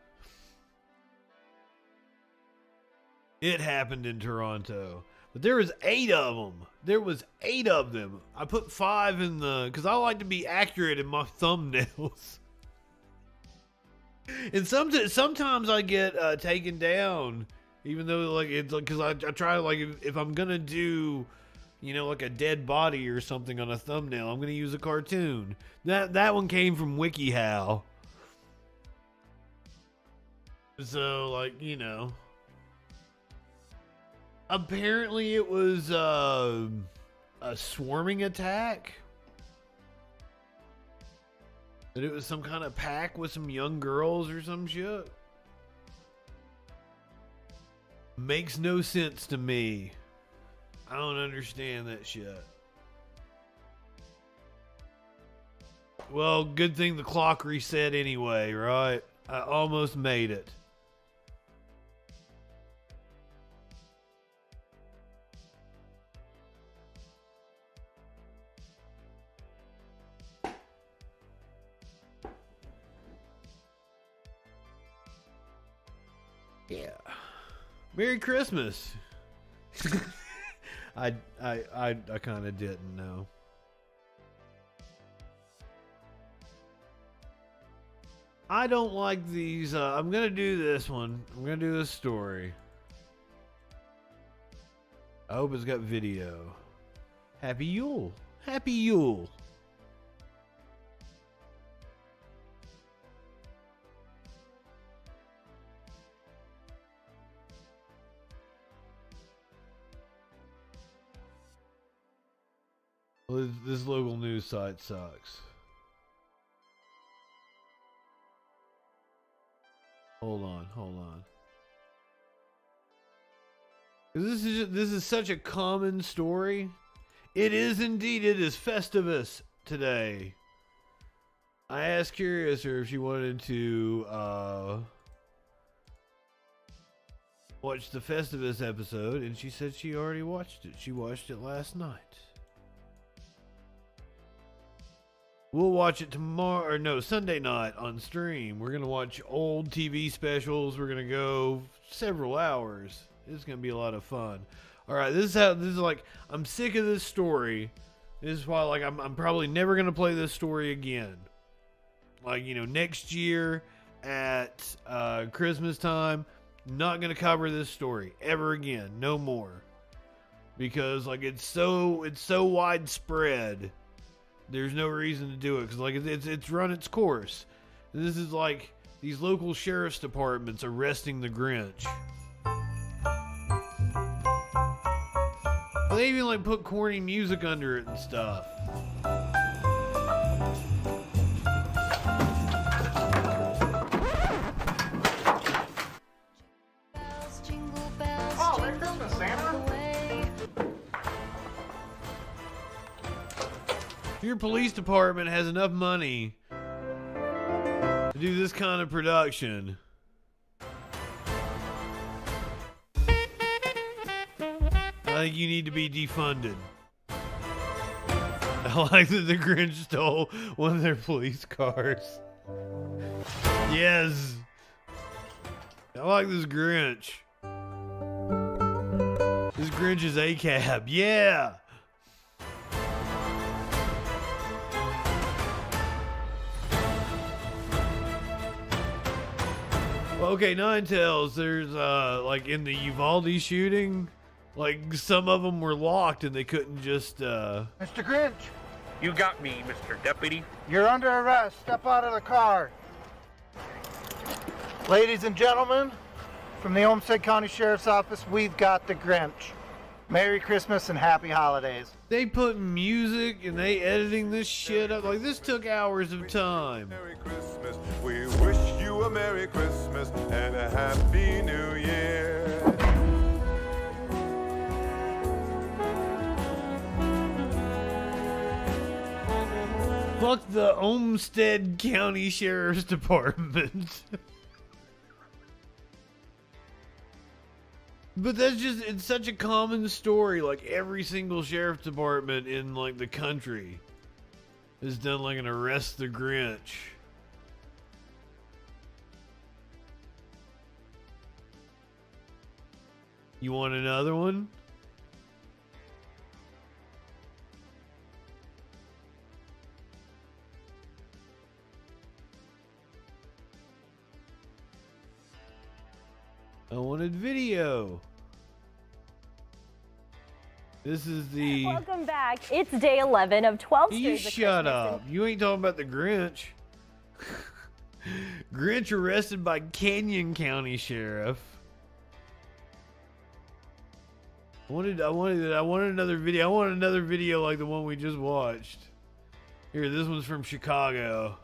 It happened in Toronto, but there was 8 of them. There was 8 of them. I put 5 in because I like to be accurate in my thumbnails. And sometimes I get taken down. Even though, like, it's like, because I try, like, if I'm gonna do, like a dead body or something on a thumbnail, I'm gonna use a cartoon. That one came from WikiHow. So, like, apparently it was a swarming attack. That it was some kind of pack with some young girls or some shit. Makes no sense to me. I don't understand that shit. Well, good thing the clock reset anyway, right? I almost made it. Merry Christmas. I kind of didn't know. I don't like these. I'm gonna do this one. I'm gonna do this story. I hope it's got video. Happy Yule. Happy Yule. Well, this local news site sucks. Hold on. This is such a common story. It is indeed. It is Festivus today. I asked Curiouser if she wanted to watch the Festivus episode, and she said she already watched it. She watched it last night. We'll watch it tomorrow, or no, Sunday night on stream. We're going to watch old TV specials. We're going to go several hours. It's going to be a lot of fun. All right, this is like, I'm sick of this story. This is why, like, I'm probably never going to play this story again. Like, you know, next year at Christmas time, not going to cover this story ever again. No more. Because, like, it's so widespread. There's no reason to do it because, like, it's run its course. This is like these local sheriff's departments arresting the Grinch. They even like put corny music under it and stuff. Oh, Merry Christmas, Santa! Your police department has enough money to do this kind of production. I think you need to be defunded. I like that the Grinch stole one of their police cars. Yes. I like this Grinch. This Grinch is a cab. Yeah. Well, okay, Nine Tails, there's, like, in the Uvalde shooting, like, some of them were locked and they couldn't just, Mr. Grinch! You got me, Mr. Deputy. You're under arrest. Step out of the car. Ladies and gentlemen, from the Olmsted County Sheriff's Office, we've got the Grinch. Merry Christmas and Happy Holidays. They put music and they editing this shit up. Like, this took hours of time. Merry Christmas. We wish you a Merry Christmas and a Happy New Year. Fuck the Olmsted County Sheriff's Department. But that's just, it's such a common story. Like, every single sheriff's department in, like, the country has done, like, an arrest the Grinch. You want another one? I wanted video. This is the... Welcome back. It's day 11 of 12 You straight shut up. You ain't talking about the Grinch. Grinch arrested by Canyon County Sheriff. I wanted another video. I want another video like the one we just watched. Here, this one's from Chicago.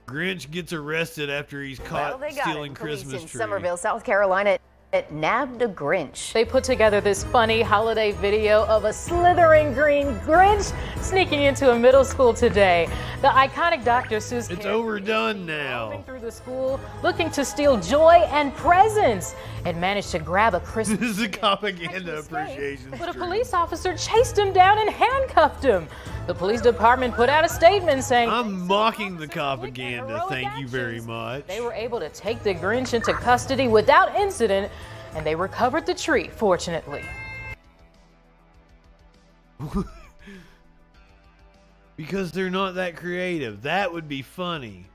Grinch gets arrested after he's caught stealing Christmas tree. Somerville, South Carolina. It nabbed a Grinch. They put together this funny holiday video of a slithering green Grinch sneaking into a middle school today. The iconic Dr. Seuss It's overdone now. through the school looking to steal joy and presents and managed to grab a Christmas. This is a propaganda appreciation But a stream. police officer chased him down and handcuffed him. The police department put out a statement saying, I'm mocking the propaganda, thank you very much. they were able to take the Grinch into custody without incident, and they recovered the tree, fortunately. Because they're not that creative. That would be funny.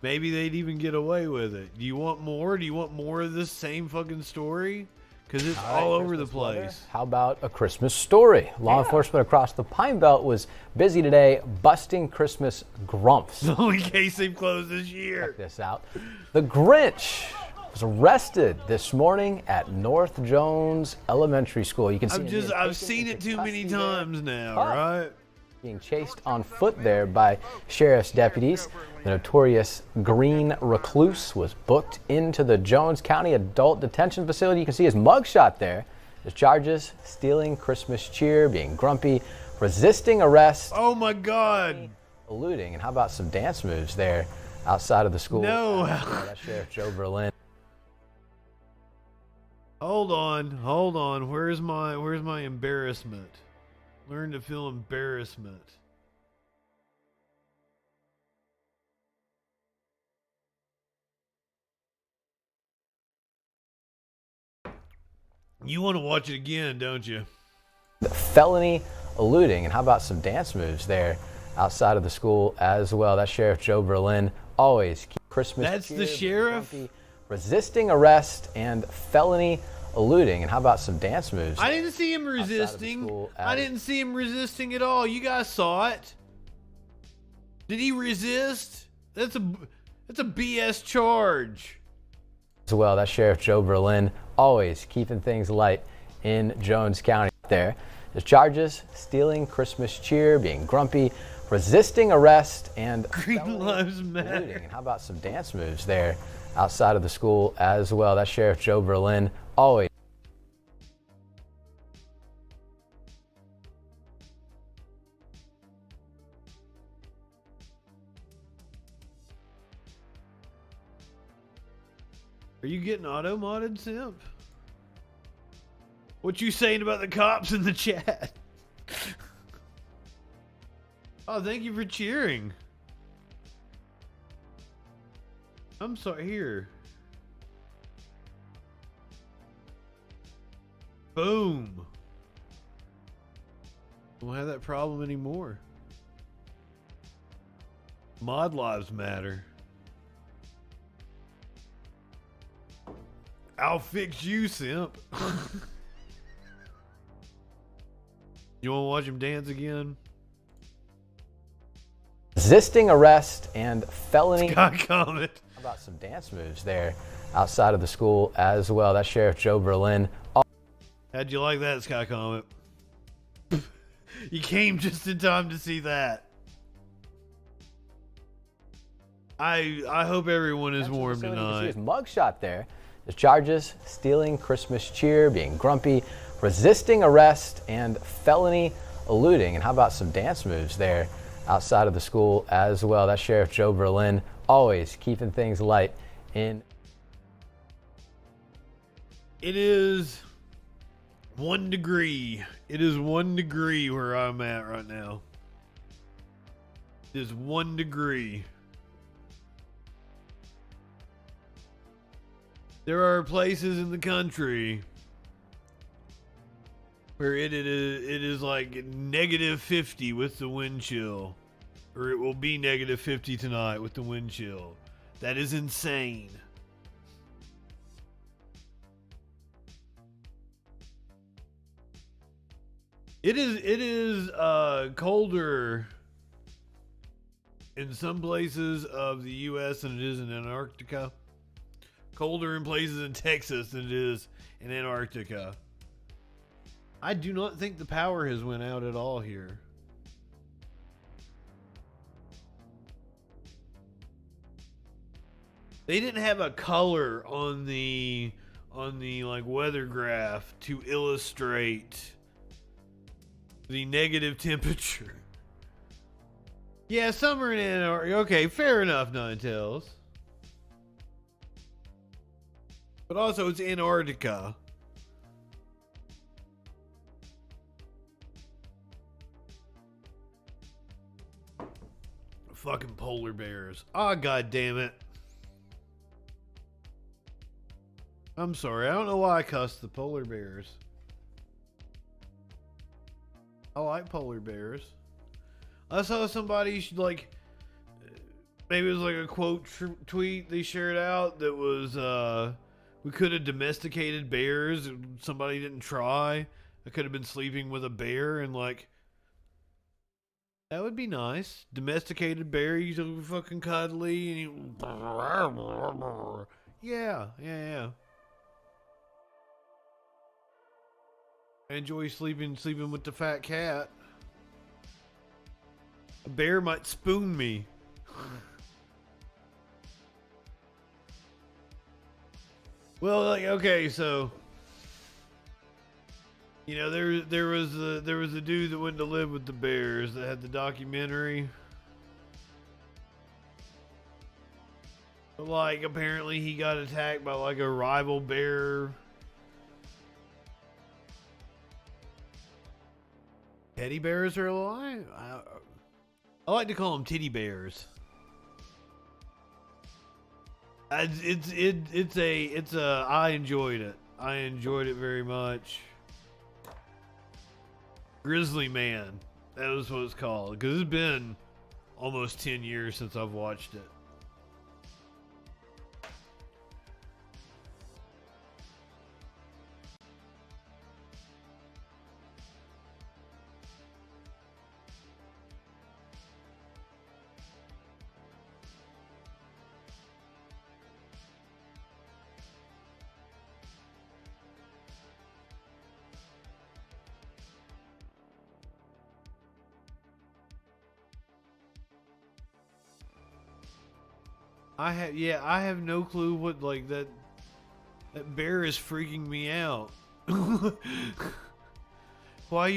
Maybe they'd even get away with it. Do you want more? Do you want more of this same fucking story? Because it's all over the place. How about a Christmas story? Law enforcement across the Pine Belt was busy today busting Christmas grumps. The only case they've closed this year. Check this out. The Grinch was arrested this morning at North Jones Elementary School. You can see I've seen it too many times now, right? Being chased on foot there by sheriff's deputies. The notorious green recluse was booked into the Jones County Adult Detention Facility. You can see his mugshot there. His charges: stealing Christmas cheer, being grumpy, resisting arrest. Oh my God! Eluding. And how about some dance moves there outside of the school? No. That's Sheriff Joe Berlin. Hold on. Where's my embarrassment? Learn to feel embarrassment. You want to watch it again, don't you? Felony eluding. And how about some dance moves there outside of the school as well? That's Sheriff Joe Berlin. Always keep Christmas. That's the sheriff? Grumpy, resisting arrest and felony eluding. And how about some dance moves? I didn't see him resisting. I didn't see him resisting at all. You guys saw it. Did he resist? That's a BS charge. As well, that's Sheriff Joe Berlin. Always keeping things light in Jones County. There, his charges: stealing Christmas cheer, being grumpy, resisting arrest, and Green Lives Matter. eluding. And how about some dance moves there outside of the school as well? That's Sheriff Joe Berlin. Always. Are you getting auto-modded, Simp? What you saying about the cops in the chat? Oh, thank you for cheering. I'm sorry, here. Boom. Don't have that problem anymore. Mod lives matter. I'll fix you, Simp. You want to watch him dance again? Resisting arrest and felony. Scott Comet. How about some dance moves there outside of the school as well? That's Sheriff Joe Berlin. How'd you like that, Scott Comet? You came just in time to see that. I hope everyone is warm You can see tonight. his mugshot there. His charges: stealing Christmas cheer, being grumpy, resisting arrest, and felony eluding. And how about some dance moves there outside of the school as well? That's Sheriff Joe Berlin. Always keeping things light in. It is 1 degree. It is 1 degree where I'm at right now. It is 1 degree. There are places in the country where it is like -50 with the wind chill. Or it will be -50 tonight with the wind chill. That is insane. It is colder in some places of the U.S. than it is in Antarctica. Colder in places in Texas than it is in Antarctica. I do not think the power has went out at all here. They didn't have a color on the like weather graph to illustrate the negative temperature. Yeah, summer in Antarctica. Okay, fair enough, Ninetales. But also, it's Antarctica. Fucking polar bears. Ah, god damn it. I'm sorry. I don't know why I cussed the polar bears. I like polar bears. I saw somebody like, maybe it was like a quote tweet they shared out that was, we could have domesticated bears. Somebody didn't try. I could have been sleeping with a bear and like, that would be nice. Domesticated bear, he's so fucking cuddly and yeah. I enjoy sleeping with the fat cat. A bear might spoon me. Well, like, okay, so you know, there was a dude that went to live with the bears that had the documentary. But like, apparently he got attacked by like a rival bear. Teddy bears are alive? I like to call them titty bears. I enjoyed it. I enjoyed it very much. Grizzly Man. That was what it's called. Because it's been almost 10 years since I've watched it. I have no clue what, like, that bear is freaking me out. Why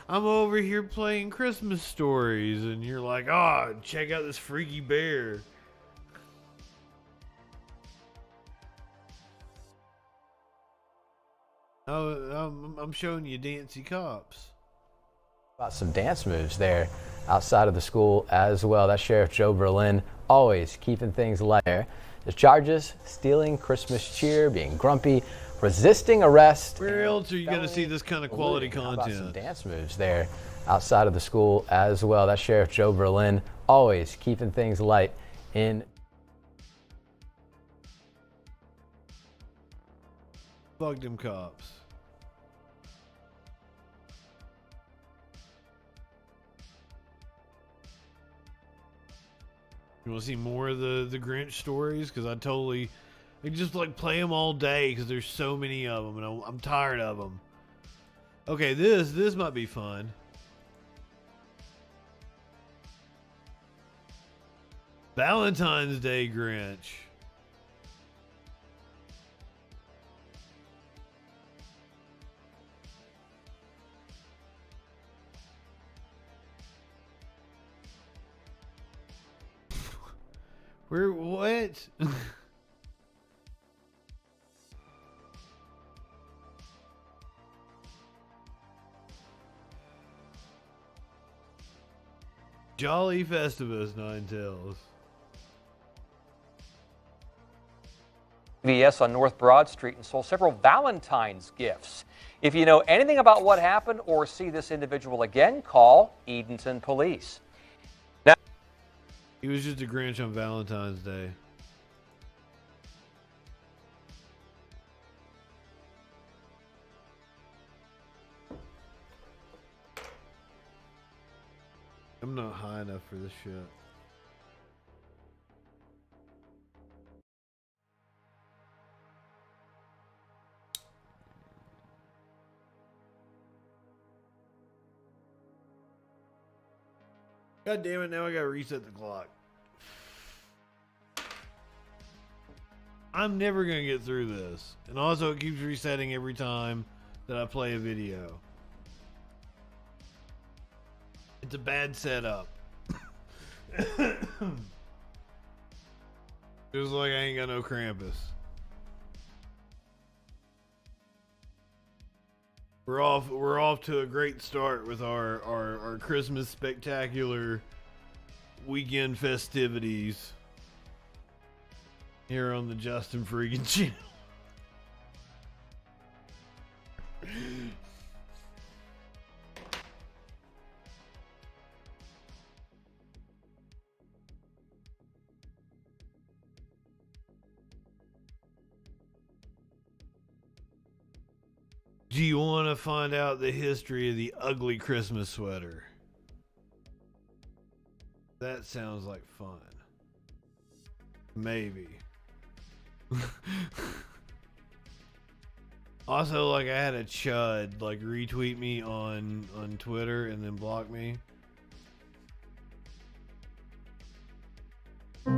I'm over here playing Christmas stories and you're like, oh, check out this freaky bear. Oh, I'm showing you Dancy Cops. About some dance moves there outside of the school as well. That's Sheriff Joe Berlin, always keeping things light there. The charges: stealing Christmas cheer, being grumpy, resisting arrest. Where else are you going to see this kind of quality content? How about some dance moves there outside of the school as well. That's Sheriff Joe Berlin, always keeping things light in. Fuck them cops. You want to see more of the Grinch stories? Because I just like play them all day because there's so many of them and I'm tired of them. Okay, this might be fun. Valentine's Day Grinch. What? Jolly Festivus, Ninetales. CVS on North Broad Street and sold several Valentine's gifts. If you know anything about what happened or see this individual again, call Edenton Police. Now, he was just a Grinch on Valentine's Day. I'm not high enough for this shit. God damn it, now I gotta reset the clock. I'm never going to get through this. And also it keeps resetting every time that I play a video. It's a bad setup. Just like I ain't got no Krampus. We're off to a great start with our Christmas spectacular weekend festivities here on the JustinFREAKIN channel. Do you want to find out the history of the ugly Christmas sweater? That sounds like fun. Maybe. Also, like, I had a chud like retweet me on Twitter and then block me.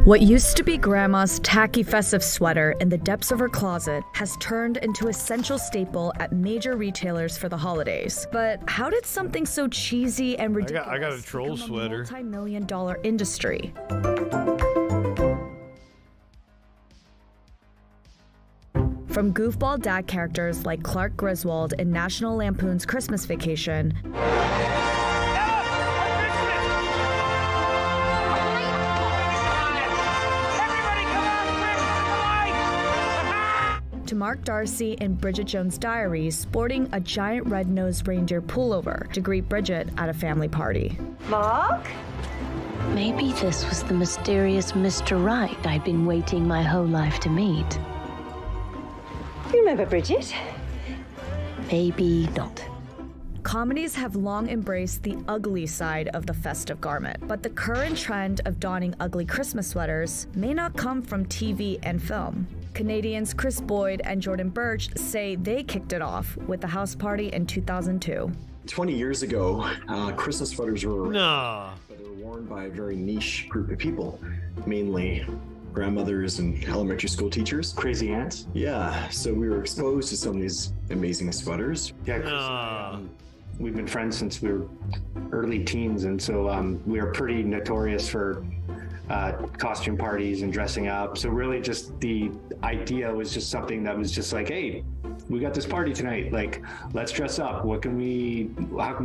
What used to be Grandma's tacky festive sweater in the depths of her closet has turned into an essential staple at major retailers for the holidays. But how did something so cheesy and ridiculous I got a troll become sweater. a multi-million-dollar industry? From goofball dad characters like Clark Griswold in National Lampoon's Christmas Vacation, to Mark Darcy in Bridget Jones' Diary sporting a giant red-nosed reindeer pullover to greet Bridget at a family party. Mark? Maybe this was the mysterious Mr. Right I'd been waiting my whole life to meet. You remember Bridget? Maybe not. Comedies have long embraced the ugly side of the festive garment, but the current trend of donning ugly Christmas sweaters may not come from TV and film. Canadians Chris Boyd and Jordan Birch say they kicked it off with the house party in 2002. 20 years ago, Christmas sweaters were but they were worn by a very niche group of people, mainly grandmothers and elementary school teachers. Crazy aunts? Yeah, so we were exposed to some of these amazing sweaters. Yeah, Chris and I, we've been friends since we were early teens, and so we were pretty notorious for costume parties and dressing up. So really just the idea was just something that was just like, hey, we got this party tonight, like, let's dress up. How can we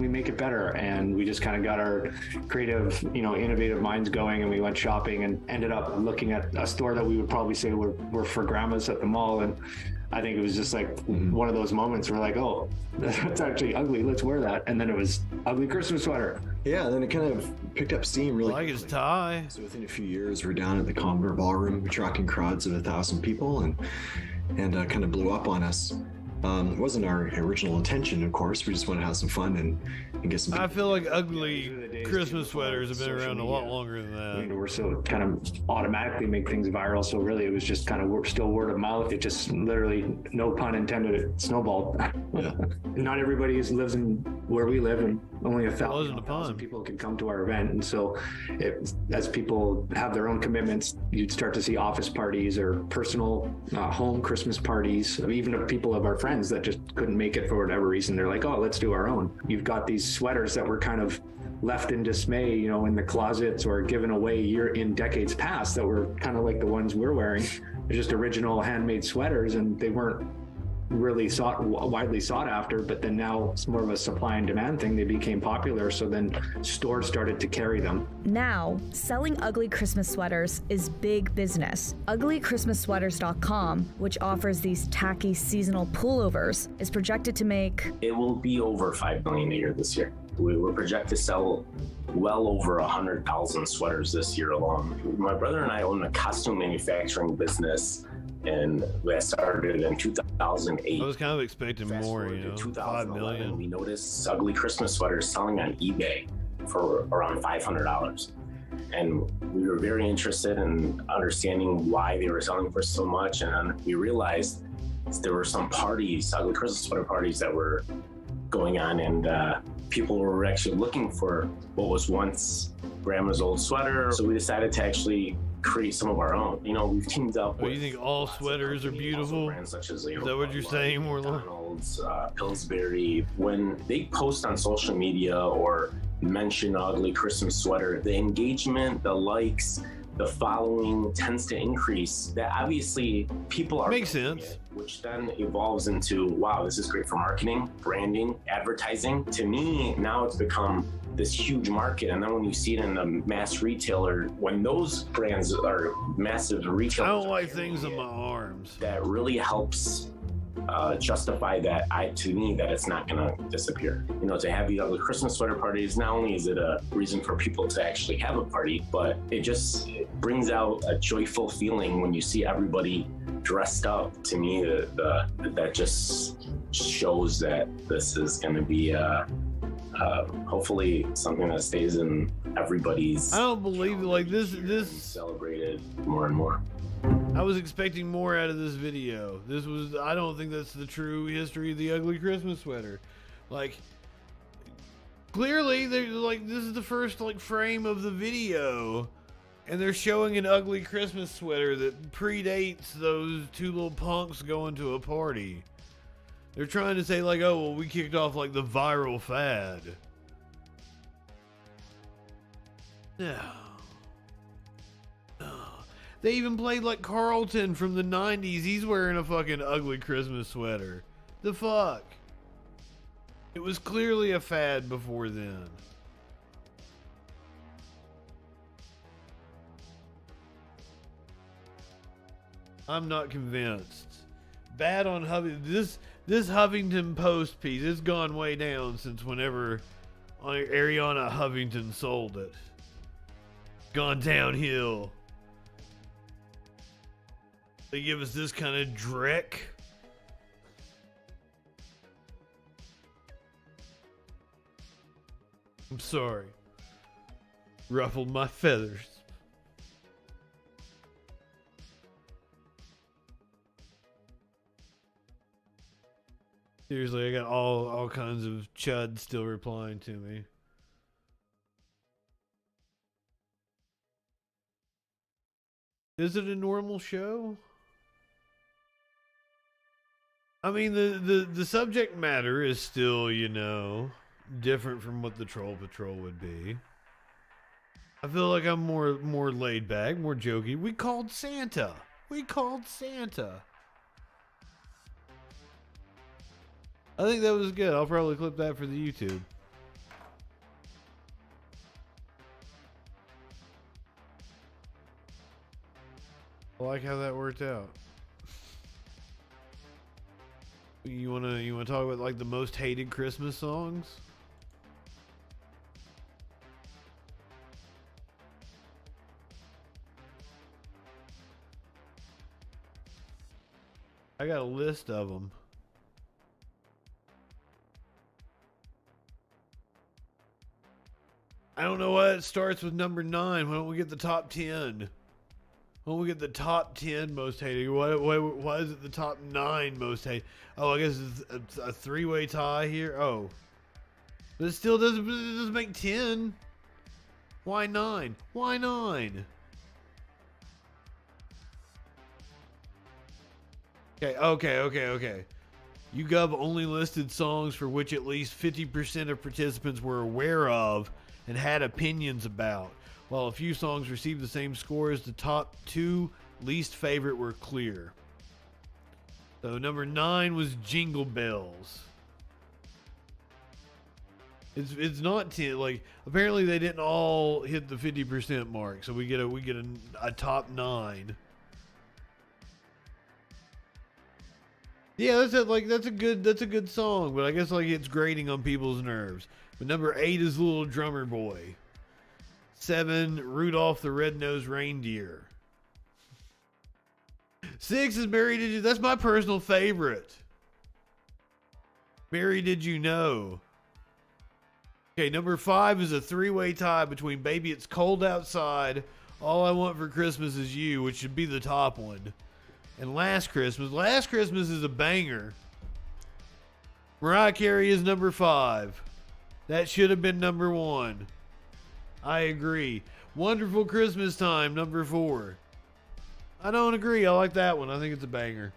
make it better? And we just kind of got our creative, innovative minds going, and we went shopping and ended up looking at a store that we would probably say were for grandmas at the mall. And I think it was just like one of those moments where like, oh, that's actually ugly, let's wear that. And then it was ugly Christmas sweater. Yeah, then it kind of picked up steam really like his tie. So within a few years, we're down at the Commodore Ballroom, attracting crowds of 1,000 people, and kind of blew up on us. It wasn't our original intention, of course. We just want to have some fun and get some. I feel like ugly Christmas sweaters have been around a lot longer than that. We're so kind of automatically make things viral. So really, it was just kind of still word of mouth. It just literally, no pun intended, it snowballed. Yeah. Not everybody lives in where we live, and only 1,000 people can come to our event. And so, as people have their own commitments, you'd start to see office parties or personal home Christmas parties. Even if people of our friends that just couldn't make it for whatever reason, they're like, oh, let's do our own. You've got these sweaters that were kind of left in dismay, in the closets or given away in decades past that were kind of like the ones we're wearing. They're just original handmade sweaters, and they weren't really widely sought after, but then now it's more of a supply and demand thing. They became popular, so then stores started to carry them. Now, selling ugly Christmas sweaters is big business. UglyChristmasSweaters.com, which offers these tacky seasonal pullovers, is projected to make... It will be over $5 million a year this year. We were projected to sell well over 100,000 sweaters this year alone. My brother and I own a costume manufacturing business, and we started in 2008. I was kind of expecting more, 5 million. We noticed ugly Christmas sweaters selling on eBay for around $500. And we were very interested in understanding why they were selling for so much. And we realized there were some parties, ugly Christmas sweater parties that were going on, and people were actually looking for what was once grandma's old sweater. So we decided to actually create some of our own. You know, we've teamed up with. You think all sweaters are beautiful? Brands such as, you know, Is that what you're saying, Warlock? McDonald's, Pillsbury. When they post on social media or mention ugly Christmas sweater, the engagement, the likes, the following tends to increase. That obviously people are makes sense. Which then evolves into, wow, this is great for marketing, branding, advertising. To me, now it's become this huge market. And then when you see it in the mass retailer, when those brands are massive retailers, I don't like things on my arms. That really helps justify that, to me, that it's not gonna disappear. You know, to have these other Christmas sweater parties, not only is it a reason for people to actually have a party, but it brings out a joyful feeling when you see everybody dressed up. To me, that just shows that this is gonna be hopefully something that stays in everybody's. I don't believe like this celebrated more and more. I was expecting more out of this video. I don't think that's the true history of the ugly Christmas sweater. Like, clearly they're like, this is the first like frame of the video, and they're showing an ugly Christmas sweater that predates those two little punks going to a party. They're trying to say like, oh, well, we kicked off like the viral fad. No. They even played like Carlton from the 90s. He's wearing a fucking ugly Christmas sweater. The fuck? It was clearly a fad before then. I'm not convinced. Bad on Huffington. This Huffington Post piece, it's gone way down since whenever Ariana Huffington sold it. Gone downhill. They give us this kind of dreck. I'm sorry. Ruffled my feathers. Seriously, I got all kinds of chud still replying to me. Is it a normal show? I mean, the subject matter is still, you know, different from what the Troll Patrol would be. I feel like I'm more laid back, more jokey. We called Santa. I think that was good. I'll probably clip that for the YouTube. I like how that worked out. You wanna talk about like the most hated Christmas songs? I got a list of them. I don't know why it starts with number 9. Why don't we get the top 10? Why don't we get the top 10 most hated? Why is it the top 9 most hated? Oh, I guess it's a three-way tie here. Oh. But it still doesn't make 10. Why 9? Why 9? Okay. YouGov only listed songs for which at least 50% of participants were aware of and had opinions about. While a few songs received the same scores, the top 2 least favorite were clear. So number 9 was Jingle Bells. It's not 10. Like, apparently they didn't all hit the 50% mark. So we get a top 9. Yeah, that's a good song, but I guess like it's grating on people's nerves. But number 8 is Little Drummer Boy. 7, Rudolph the Red-Nosed Reindeer. 6 is Mary Did You. That's my personal favorite. Mary Did You Know. Okay, number 5 is a three-way tie between Baby It's Cold Outside, All I Want for Christmas Is You, which should be the top one, and Last Christmas. Last Christmas is a banger. Mariah Carey is number 5. That should have been number 1. I agree. Wonderful Christmas Time, number 4. I don't agree. I like that one. I think it's a banger.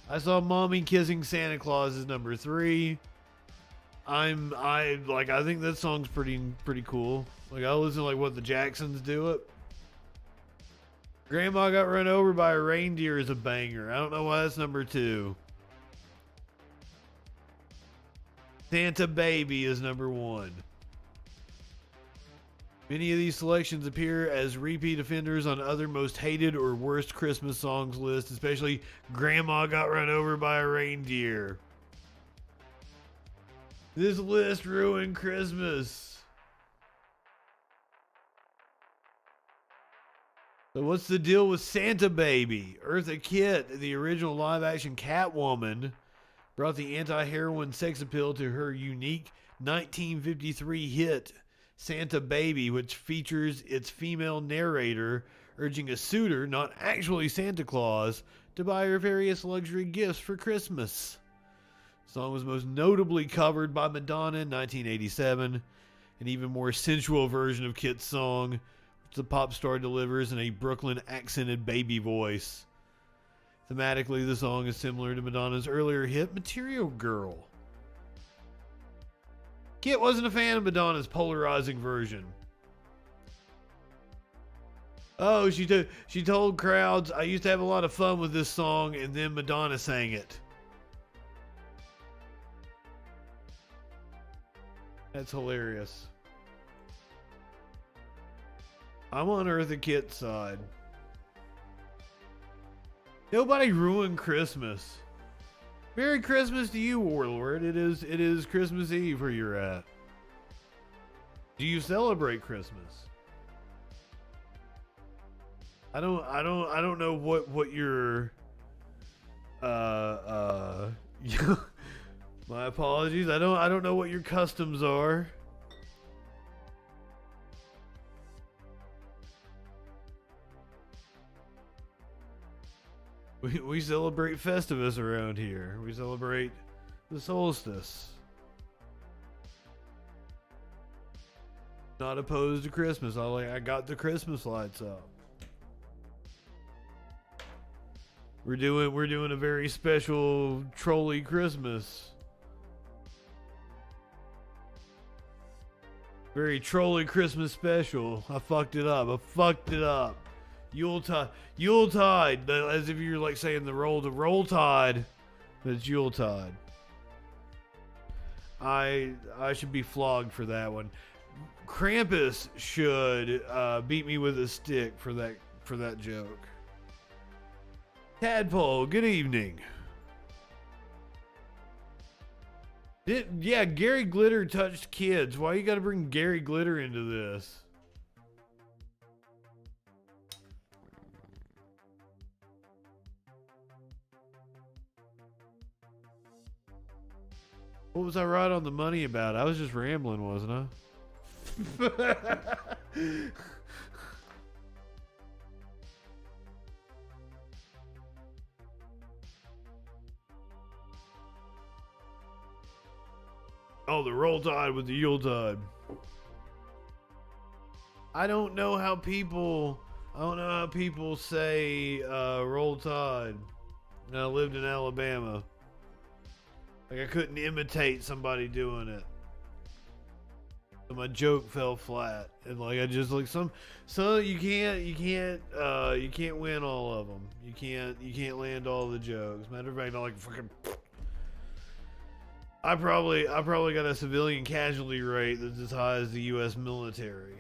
I Saw Mommy Kissing Santa Claus is number 3. I think that song's pretty cool. Like, I listen to like what the Jacksons do it. Grandma Got Run Over by a Reindeer is a banger. I don't know why that's number 2. Santa Baby is number 1. Many of these selections appear as repeat offenders on other most hated or worst Christmas songs lists, especially Grandma Got Run Over by a Reindeer. This list ruined Christmas. So what's the deal with Santa Baby? Eartha Kitt, the original live-action Catwoman, brought the anti-heroin sex appeal to her unique 1953 hit, Santa Baby, which features its female narrator urging a suitor, not actually Santa Claus, to buy her various luxury gifts for Christmas. The song was most notably covered by Madonna in 1987, an even more sensual version of Kitt's song, which the pop star delivers in a Brooklyn accented baby voice. Thematically, the song is similar to Madonna's earlier hit, Material Girl. Kitt wasn't a fan of Madonna's polarizing version. Oh, she told crowds, I used to have a lot of fun with this song, and then Madonna sang it. That's hilarious. I'm on Eartha Kitt's side. Nobody ruined Christmas. Merry Christmas to you, Warlord. It is Christmas Eve where you're at. Do you celebrate Christmas? I don't know what your my apologies. I don't know what your customs are. We celebrate Festivus around here. We celebrate the solstice. Not opposed to Christmas. I got the Christmas lights up. We're doing a very special trolley Christmas. Very trolley Christmas special. I fucked it up. Yuletide, as if you're like saying the roll tide, but it's Yuletide. I should be flogged for that one. Krampus should beat me with a stick for that joke. Tadpole, good evening. Yeah, Gary Glitter touched kids. Why you gotta bring Gary Glitter into this? What was I right on the money about? I was just rambling, wasn't I? Oh, the roll tide with the Yuletide. I don't know how people say roll tide. And I lived in Alabama. Like, I couldn't imitate somebody doing it. So my joke fell flat. And like, I just like some you can't win all of them. You can't land all the jokes. Matter of fact, I like fucking I probably got a civilian casualty rate that's as high as the US military.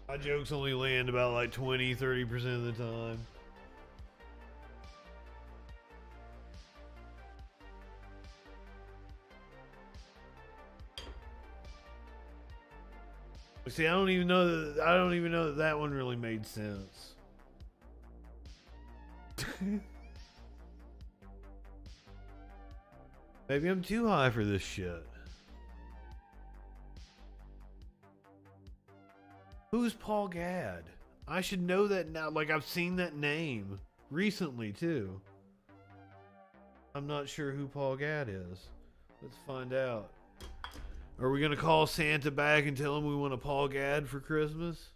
My jokes only land about like 20-30% of the time. See, I don't even know that one really made sense. Maybe I'm too high for this shit. Who's Paul Gadd? I should know that now. Like, I've seen that name recently too. I'm not sure who Paul Gadd is. Let's find out. Are we going to call Santa back and tell him we want a Paul Gad for Christmas?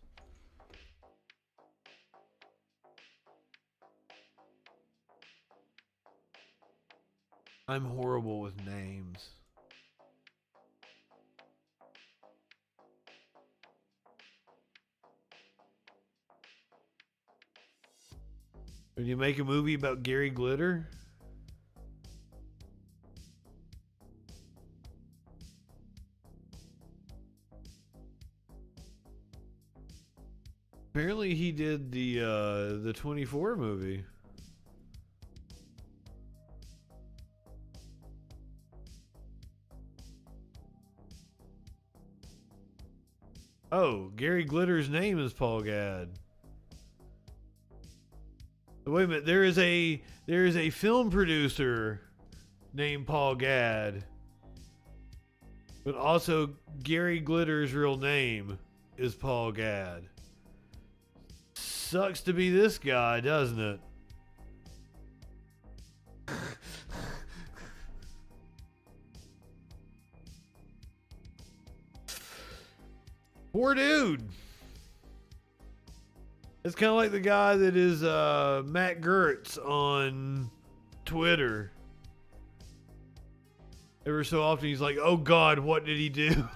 I'm horrible with names. Would you make a movie about Gary Glitter? Apparently he did the 24 movie. Oh, Gary Glitter's name is Paul Gad. Wait a minute, there is a film producer named Paul Gad. But also Gary Glitter's real name is Paul Gad. Sucks to be this guy, doesn't it? Poor dude. It's kind of like the guy that is Matt Gertz on Twitter. Every so often he's like, oh God, what did he do?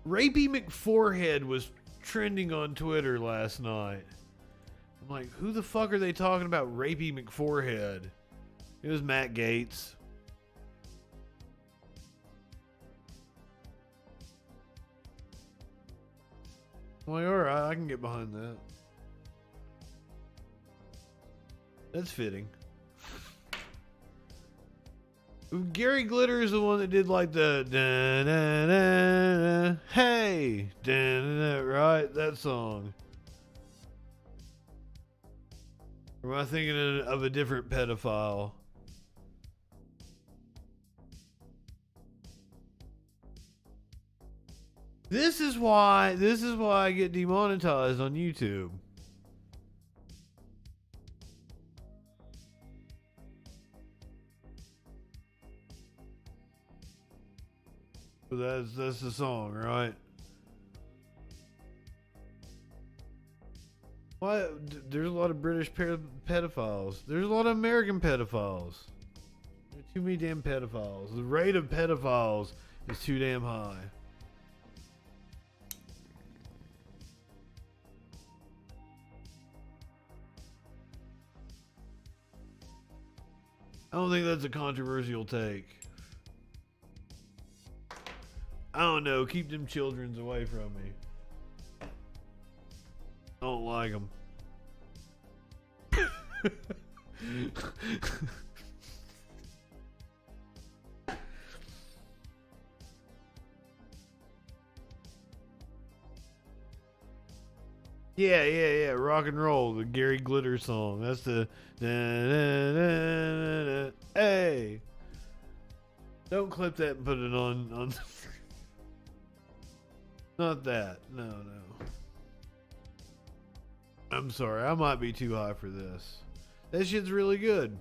Rapey McForehead was trending on Twitter last night. I'm like, who the fuck are they talking about Rapey McForehead? It was Matt Gaetz. I'm like, alright, I can get behind that. That's fitting. Gary Glitter is the one that did like the da-na-na-na, hey, da-na-na, right? That song. Or am I thinking of a different pedophile? This is why I get demonetized on YouTube. That's the song, right? Why? There's a lot of British pedophiles. There's a lot of American pedophiles. There are too many damn pedophiles. The rate of pedophiles is too damn high. I don't think that's a controversial take. I don't know. Keep them childrens away from me. I don't like them. Yeah. Rock and roll, the Gary Glitter song. That's the hey. Don't clip that and put it on. Not that. No. I'm sorry. I might be too high for this. That shit's really good.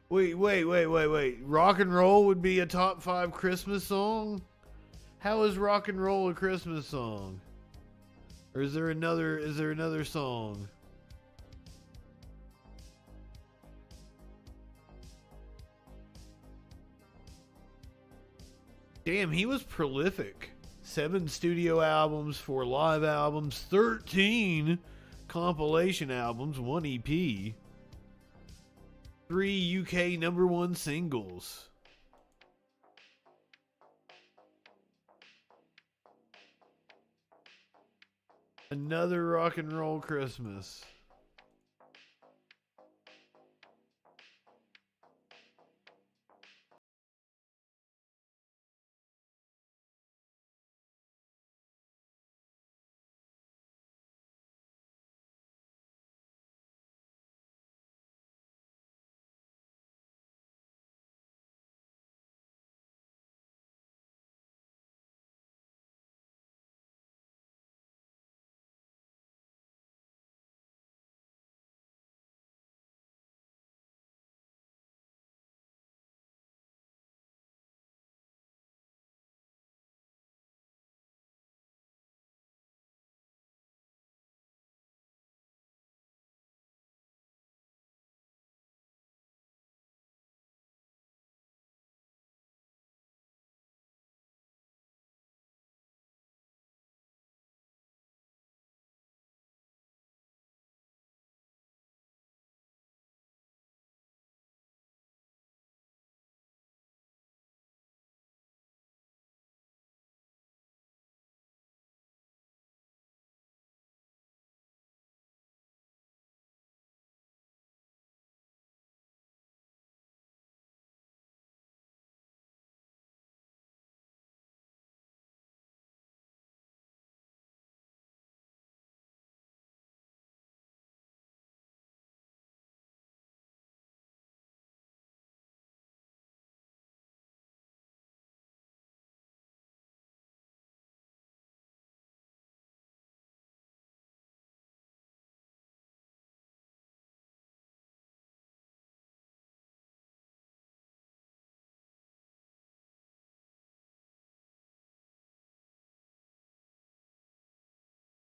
Wait. Rock and roll would be a top 5 Christmas song? How is rock and roll a Christmas song? Or is there another song? Damn, he was prolific. 7 studio albums, 4 live albums, 13 compilation albums, 1 EP, 3 UK #1 singles. Another rock and roll Christmas.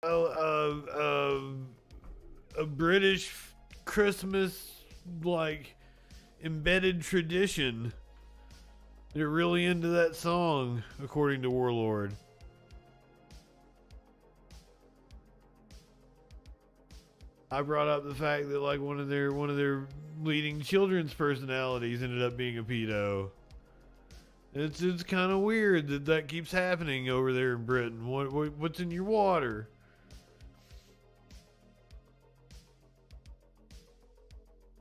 a British Christmas like embedded tradition. They're really into that song, according to Warlord. I brought up the fact that like one of their leading children's personalities ended up being a pedo. It's kind of weird that keeps happening over there in Britain. What's in your water?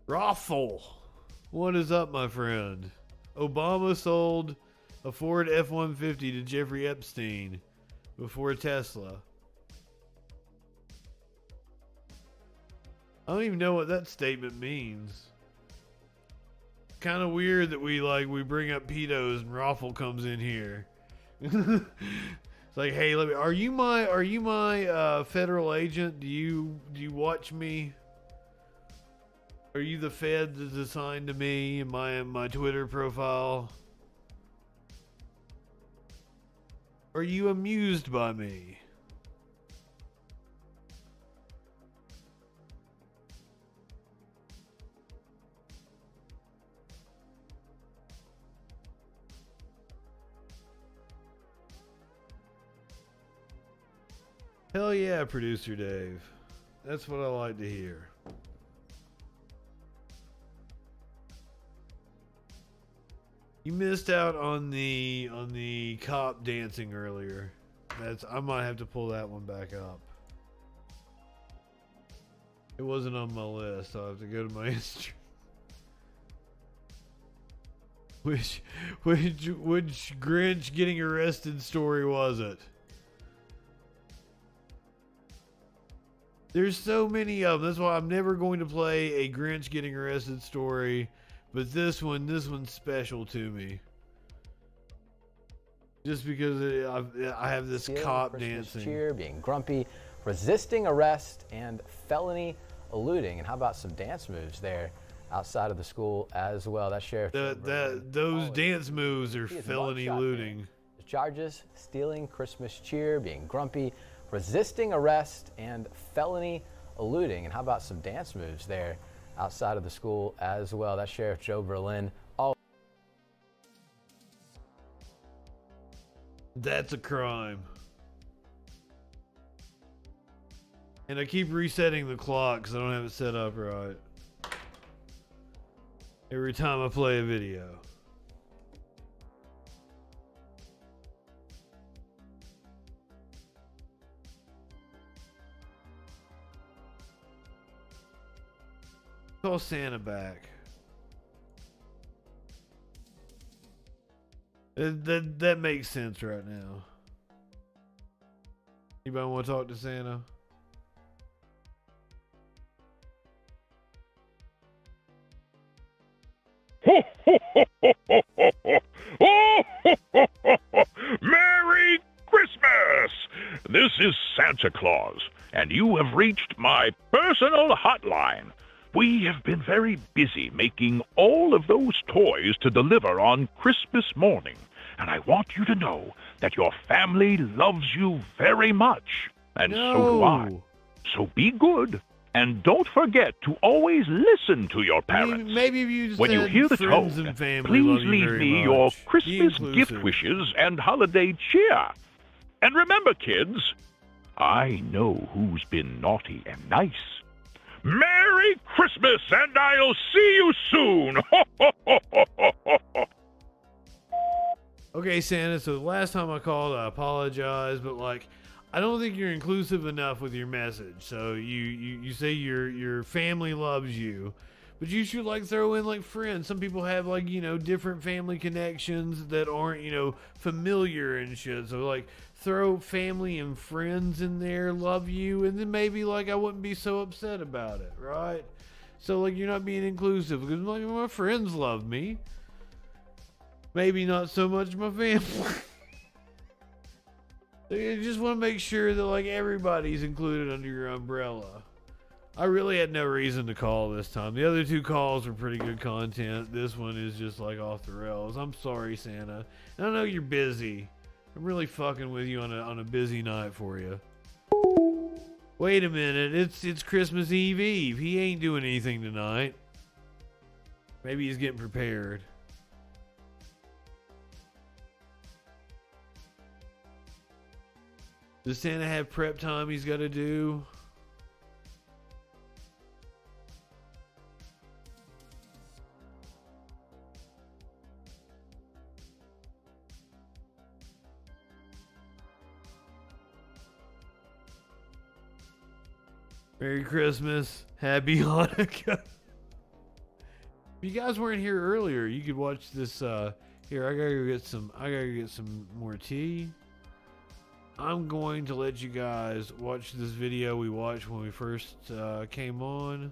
Raffle, what is up, my friend? Obama sold a Ford F-150 to Jeffrey Epstein before Tesla. I don't even know what that statement means. Kind of weird that we bring up pedos and Raffle comes in here. It's like, hey, are you my federal agent? Do you watch me? Are you the Fed that's assigned to me in my Twitter profile? Are you amused by me? Hell yeah, Producer Dave. That's what I like to hear. You missed out on the cop dancing earlier. I might have to pull that one back up. It wasn't on my list. I'll have to go to my history. Which Grinch getting arrested story was it? There's so many of them. That's why I'm never going to play a Grinch getting arrested story. But this one's special to me. Just because I have this cop Christmas dancing. Cheer, being grumpy, resisting arrest, and felony eluding. And how about some dance moves there outside of the school as well? That sheriff. Those dance moves are felony eluding. The charges: stealing Christmas cheer, being grumpy, resisting arrest, and felony eluding. And how about some dance moves there outside of the school as well? That's Sheriff Joe Berlin. That's a crime. And I keep resetting the clock because I don't have it set up right. Every time I play a video. Call Santa back. That makes sense right now. Anybody want to talk to Santa? Merry Christmas! This is Santa Claus, and you have reached my personal hotline. We have been very busy making all of those toys to deliver on Christmas morning, and I want you to know that your family loves you very much, and so do I. So be good, and don't forget to always listen to your parents. Maybe if you just when you hear the tone, please leave me your much. Christmas gift wishes and holiday cheer. And remember, kids, I know who's been naughty and nice. Merry Christmas, and I'll see you soon! Okay, Santa, so the last time I called, I apologize, but I don't think you're inclusive enough with your message. So you say your family loves you, but you should throw in friends. Some people have different family connections that aren't familiar and shit. So throw family and friends in there, love you, and then maybe I wouldn't be so upset about it, right? So you're not being inclusive because my friends love me. Maybe not so much my family. I just want to make sure that everybody's included under your umbrella. I really had no reason to call this time. The other two calls were pretty good content. This one is just off the rails. I'm sorry, Santa. And I know you're busy. I'm really fucking with you on a busy night for you. Wait a minute, it's Christmas Eve. He ain't doing anything tonight. Maybe he's getting prepared. Does Santa have prep time he's got to do? Merry Christmas. Happy Hanukkah. If you guys weren't here earlier, you could watch this. Here, I gotta go get some more tea. I'm going to let you guys watch this video we watched when we first came on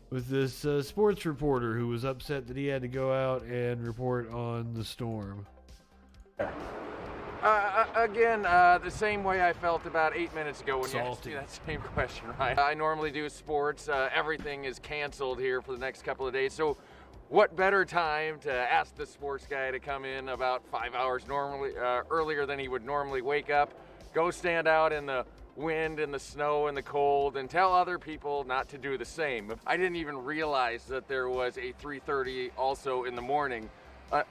with this sports reporter who was upset that he had to go out and report on the storm. Again, the same way I felt about 8 minutes ago when you asked me that same question, right? I normally do sports. Everything is canceled here for the next couple of days. So what better time to ask the sports guy to come in about 5 hours earlier than he would normally wake up, go stand out in the wind and the snow and the cold and tell other people not to do the same. I didn't even realize that there was a 3:30 also in the morning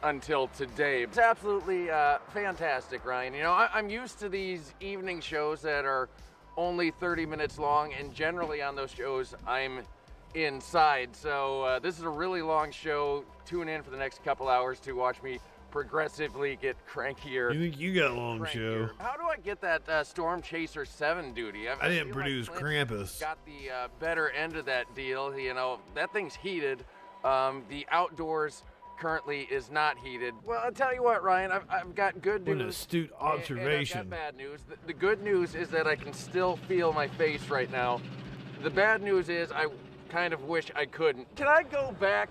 until today. It's absolutely fantastic, Ryan. You know, I'm used to these evening shows that are only 30 minutes long, and generally on those shows I'm inside. So this is a really long show. Tune in for the next couple hours to watch me progressively get crankier. You think you got a long show? How do I get that Storm Chaser 7 duty? I didn't produce Krampus. Got the better end of that deal. You know, that thing's heated. The outdoors currently is not heated. Well, I'll tell you what, Ryan, I've got good news. What an astute observation. And I've got bad news. The good news is that I can still feel my face right now. The bad news is I kind of wish I couldn't. Can I go back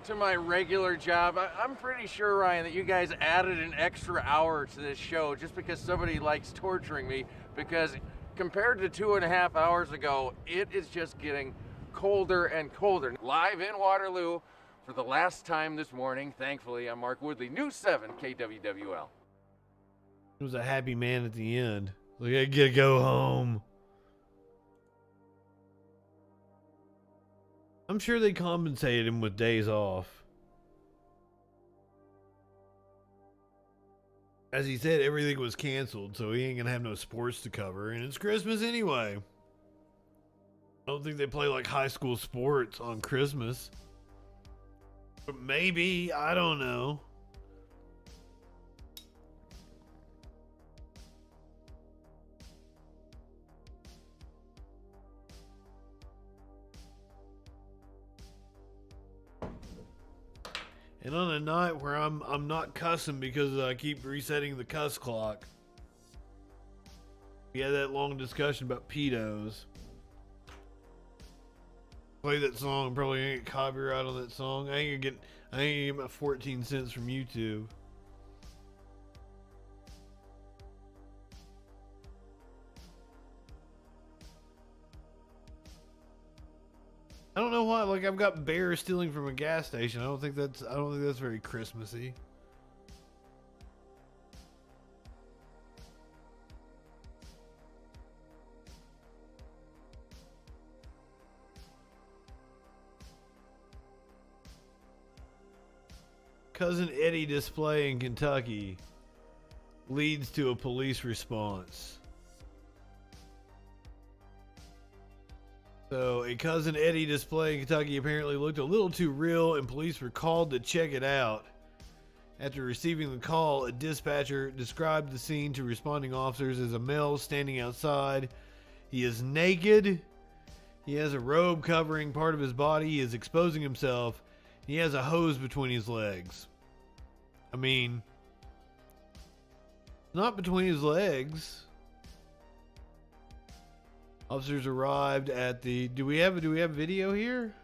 to my regular job? I'm pretty sure, Ryan, that you guys added an extra hour to this show just because somebody likes torturing me, because compared to 2.5 hours ago, it is just getting colder and colder. Live in Waterloo for the last time this morning, thankfully, I'm Mark Woodley, News 7 KWWL. It was a happy man at the end. Like, I gotta go home. I'm sure they compensated him with days off. As he said, everything was canceled, so he ain't gonna have no sports to cover, and it's Christmas anyway. I don't think they play like high school sports on Christmas. But maybe, I don't know. And on a night where I'm not cussing because I keep resetting the cuss clock. We had that long discussion about pedos. Play that song, probably ain't get copyright on that song. I ain't gonna get my 14 cents from YouTube. I don't know why. Like, I've got bears stealing from a gas station. I don't think that's very Christmassy. Cousin Eddie display in Kentucky leads to a police response. So, a Cousin Eddie display in Kentucky apparently looked a little too real, and police were called to check it out. After receiving the call, a dispatcher described the scene to responding officers as a male standing outside. He is naked. He has a robe covering part of his body. He is exposing himself. He has a hose between his legs. I mean, not between his legs. Officers arrived at the. Do we have video here?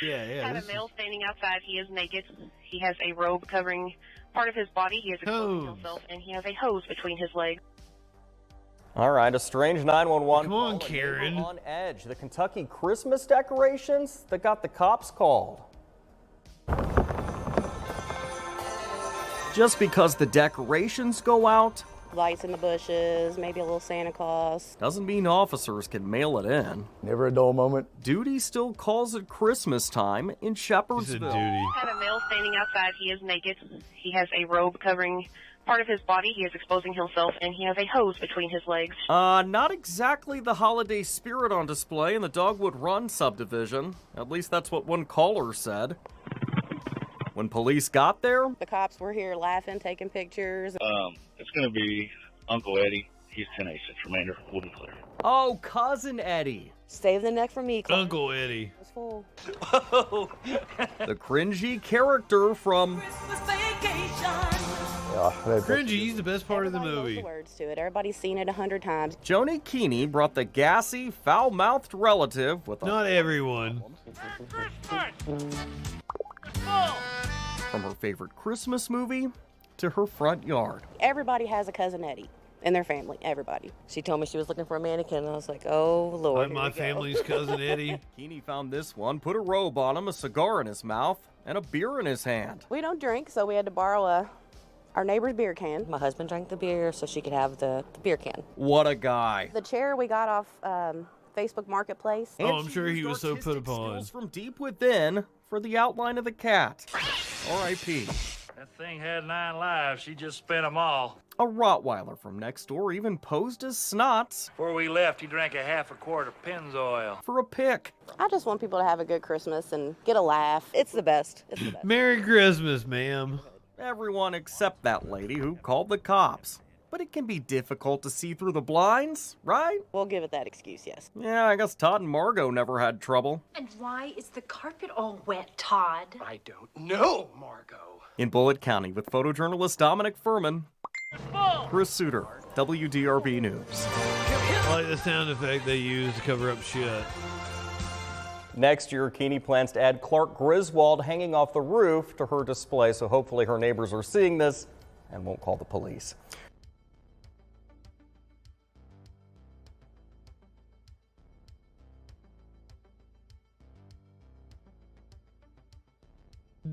Yeah. Have a male standing outside. He is naked. He has a robe covering part of his body. He is exposing himself, and he has a hose between his legs. All right, a strange 911 Come on, Karen. On edge. The Kentucky Christmas decorations that got the cops called. Just because the decorations go out lights in the bushes, maybe a little Santa Claus. Doesn't mean officers can mail it in. Never a dull moment. Duty still calls it Christmas time in Shepherdsville. I have a male standing outside. He is naked. He has a robe covering part of his body. He is exposing himself, and he has a hose between his legs. Not exactly the holiday spirit on display in the Dogwood Run subdivision. At least that's what one caller said. When police got there, The cops were here laughing, taking pictures. It's going to be Uncle Eddie. He's 10-8 remainder. We'll be clear. oh, Cousin Eddie. Save the neck for me, Clark. Uncle Eddie. It's full. The cringy character from Cringy, he's the best part of the Everybody knows movie. the words to it. Everybody's seen it 100 times. Joni Keeney brought the gassy, foul-mouthed relative with a Not everyone. from her favorite Christmas movie to her front yard. Everybody has a cousin Eddie in their family. Everybody. She told me she was looking for a mannequin, and I was like, oh, Lord. My family's cousin Eddie. Keeney found this one, put a robe on him, a cigar in his mouth, and a beer in his hand. We don't drink, so we had to borrow our neighbor's beer can. My husband drank the beer, so she could have the beer can. What a guy. The chair we got off Facebook Marketplace. Oh, I'm sure he was so put upon. From deep within for the outline of the cat. R.I.P. That thing had 9 lives. She just spent them all. A Rottweiler from next door even posed as Snots. Before we left, he drank a half a quart of Pennzoil. For a pic. I just want people to have a good Christmas and get a laugh. It's the best. It's the best. Merry Christmas, ma'am. Everyone except that lady who called the cops. But it can be difficult to see through the blinds, right? We'll give it that excuse, yes. Yeah, I guess Todd and Margot never had trouble. And why is the carpet all wet, Todd? I don't know, Margot. In Bullitt County with photojournalist Dominic Furman, Chris Suter, WDRB News. I like the sound effect they use to cover up shit. Next year, Keeney plans to add Clark Griswold hanging off the roof to her display, so hopefully her neighbors are seeing this and won't call the police.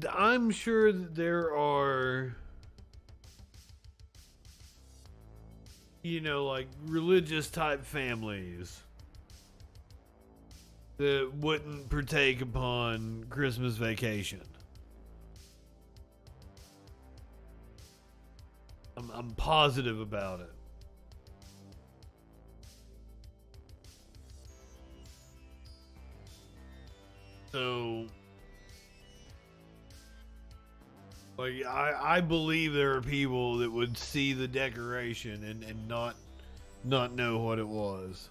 I'm sure that there are, like religious type families that wouldn't partake upon Christmas Vacation. I'm positive about it. So, like, I believe there are people that would see the decoration and not know what it was.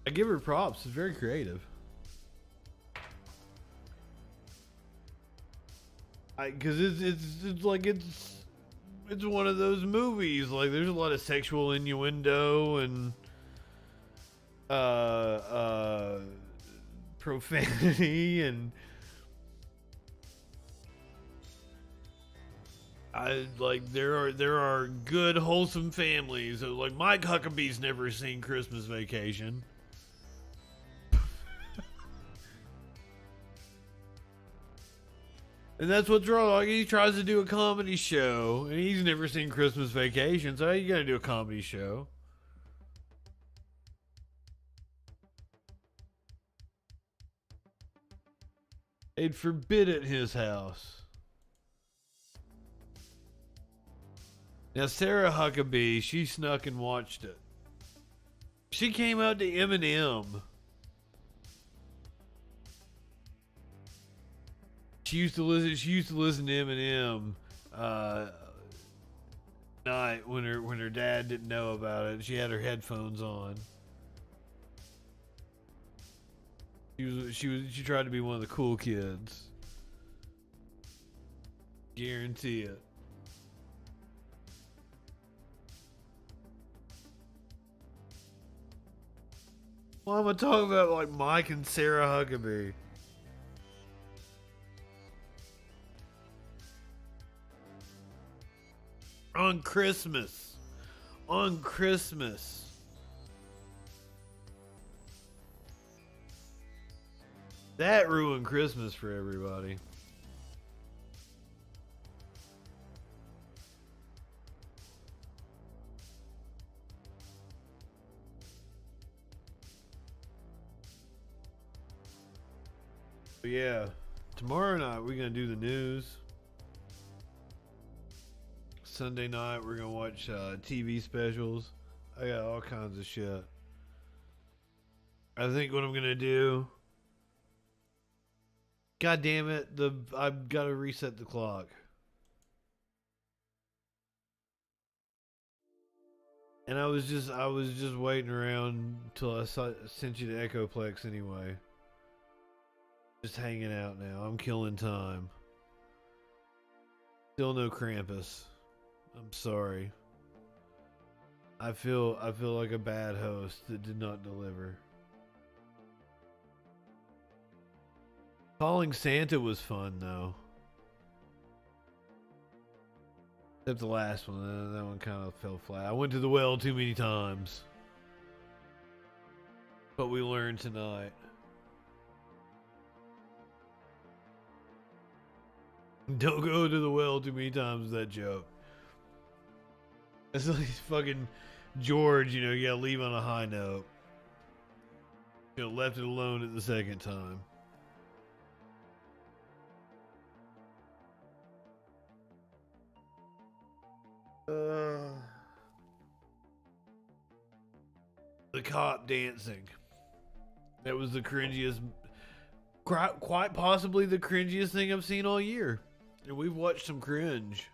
I give her props. It's very creative. Because it's like it's one of those movies. Like, there's a lot of sexual innuendo and profanity and there are good wholesome families. Like, Mike Huckabee's never seen Christmas Vacation. And that's what's wrong. Like, he tries to do a comedy show, and he's never seen Christmas Vacation, so how you gonna do a comedy show? They'd forbid it in his house. Now, Sarah Huckabee, she snuck and watched it. She came out to Eminem. She used to listen to Eminem night when her dad didn't know about it. She had her headphones on. She tried to be one of the cool kids. Guarantee it. Why am I talking about like Mike and Sarah Huckabee? On Christmas. That ruined Christmas for everybody. But yeah, tomorrow night we're gonna do the news. Sunday night we're gonna watch TV specials. I got all kinds of shit. I think what I'm gonna do. God damn it! I've got to reset the clock. And I was just waiting around till I sent you to Echoplex anyway. Just hanging out now. I'm killing time. Still no Krampus. I'm sorry. I feel like a bad host that did not deliver. Calling Santa was fun though. Except the last one. That one kind of fell flat. I went to the well too many times. But we learned tonight. Don't go to the well too many times with that joke. That's like fucking George, you know, you gotta leave on a high note. You know, left it alone at the second time. The cop dancing. That was the cringiest, quite possibly the cringiest thing I've seen all year. And we've watched some cringe.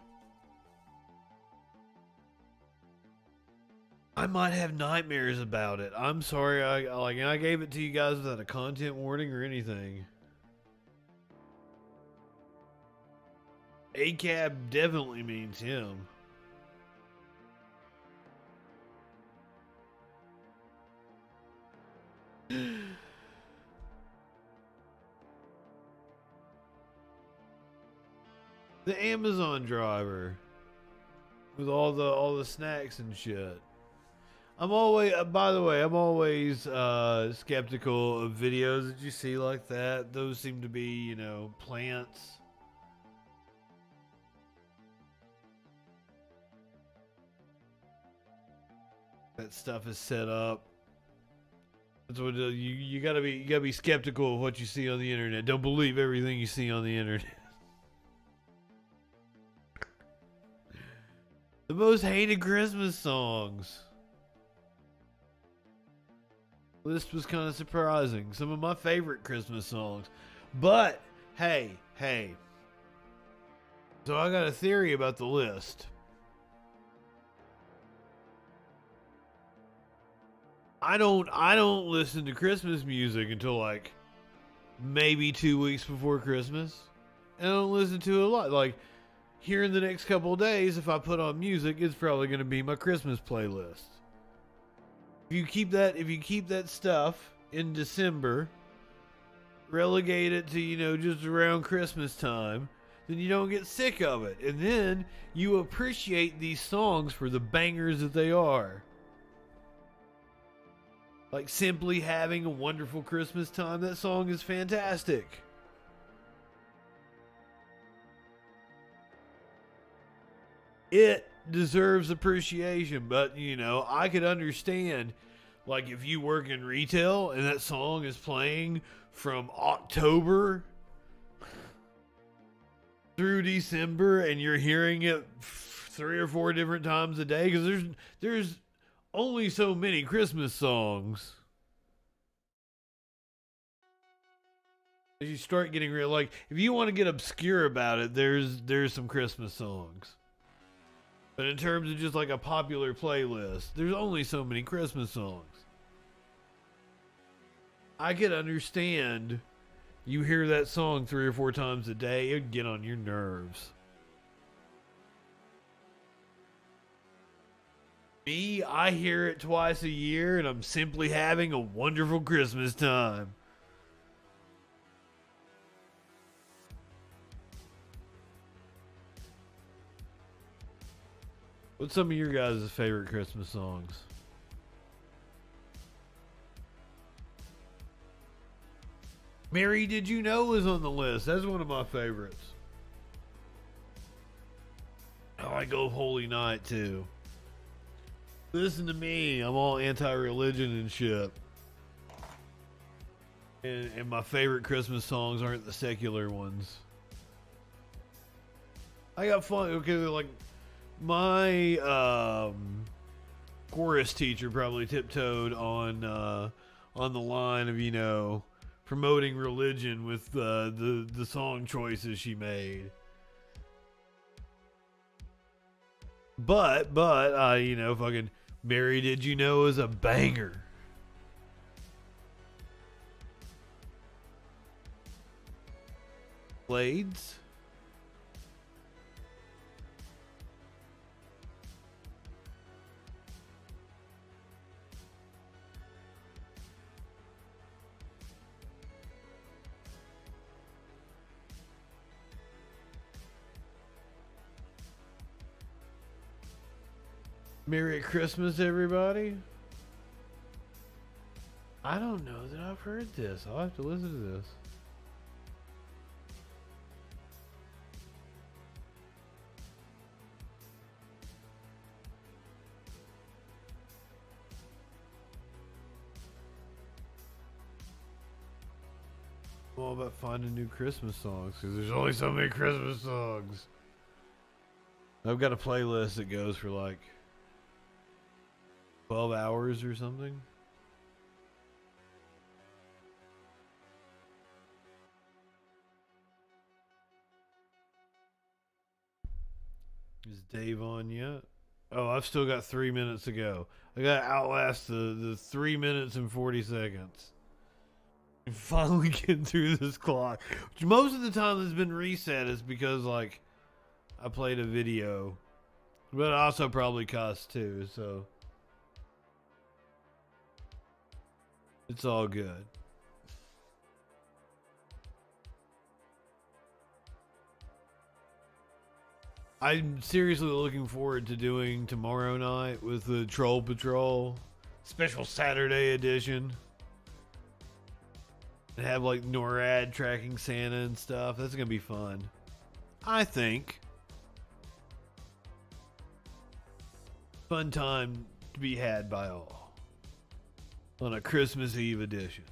I might have nightmares about it. I'm sorry. I gave it to you guys without a content warning or anything. ACAB definitely means him. The Amazon driver with all the snacks and shit. I'm always, by the way, I'm always skeptical of videos that you see like that. Those seem to be, you know, plants. That stuff is set up. That's what you gotta be skeptical of what you see on the internet. Don't believe everything you see on the internet. The most hated Christmas songs. List was kind of surprising. Some of my favorite Christmas songs. But hey. So I got a theory about the list. I don't listen to Christmas music until like maybe 2 weeks before Christmas. And I don't listen to it a lot. Like here in the next couple of days, if I put on music, it's probably going to be my Christmas playlist. If you keep that stuff in December, relegate it to, you know, just around Christmas time, then you don't get sick of it. And then you appreciate these songs for the bangers that they are. Like Simply Having a Wonderful Christmas Time. That song is fantastic. It deserves appreciation, but, you know, I could understand, like, if you work in retail and that song is playing from October through December and you're hearing it 3 or 4 different times a day, because there's only so many Christmas songs. As you start getting real, like, if you want to get obscure about it, there's some Christmas songs. But in terms of just like a popular playlist, there's only so many Christmas songs. I could understand you hear that song 3 or 4 times a day, it'd get on your nerves. Me, I hear it twice a year and I'm simply having a wonderful Christmas time. What's some of your guys' favorite Christmas songs? Mary, Did You Know was on the list. That's one of my favorites. I like Oh Holy Night too. Listen to me. I'm all anti-religion and shit. And my favorite Christmas songs aren't the secular ones. I got fun. Okay, like my chorus teacher probably tiptoed on the line of, you know, promoting religion with the song choices she made. But you know, fucking Mary Did You Know is a banger. Blades. Merry Christmas, everybody. I don't know that I've heard this. I'll have to listen to this. I'm all about finding new Christmas songs because there's only so many Christmas songs. I've got a playlist that goes for like 12 hours or something. Is Dave on yet? Oh, I've still got 3 minutes to go. I gotta outlast the 3 minutes and 40 seconds. And finally getting through this clock. Which most of the time has been reset is because, like, I played a video. But I also probably cussed too, so it's all good. I'm seriously looking forward to doing tomorrow night with the Troll Patrol special Saturday edition. And have like NORAD tracking Santa and stuff. That's gonna be fun, I think. Fun time to be had by all on a Christmas Eve edition.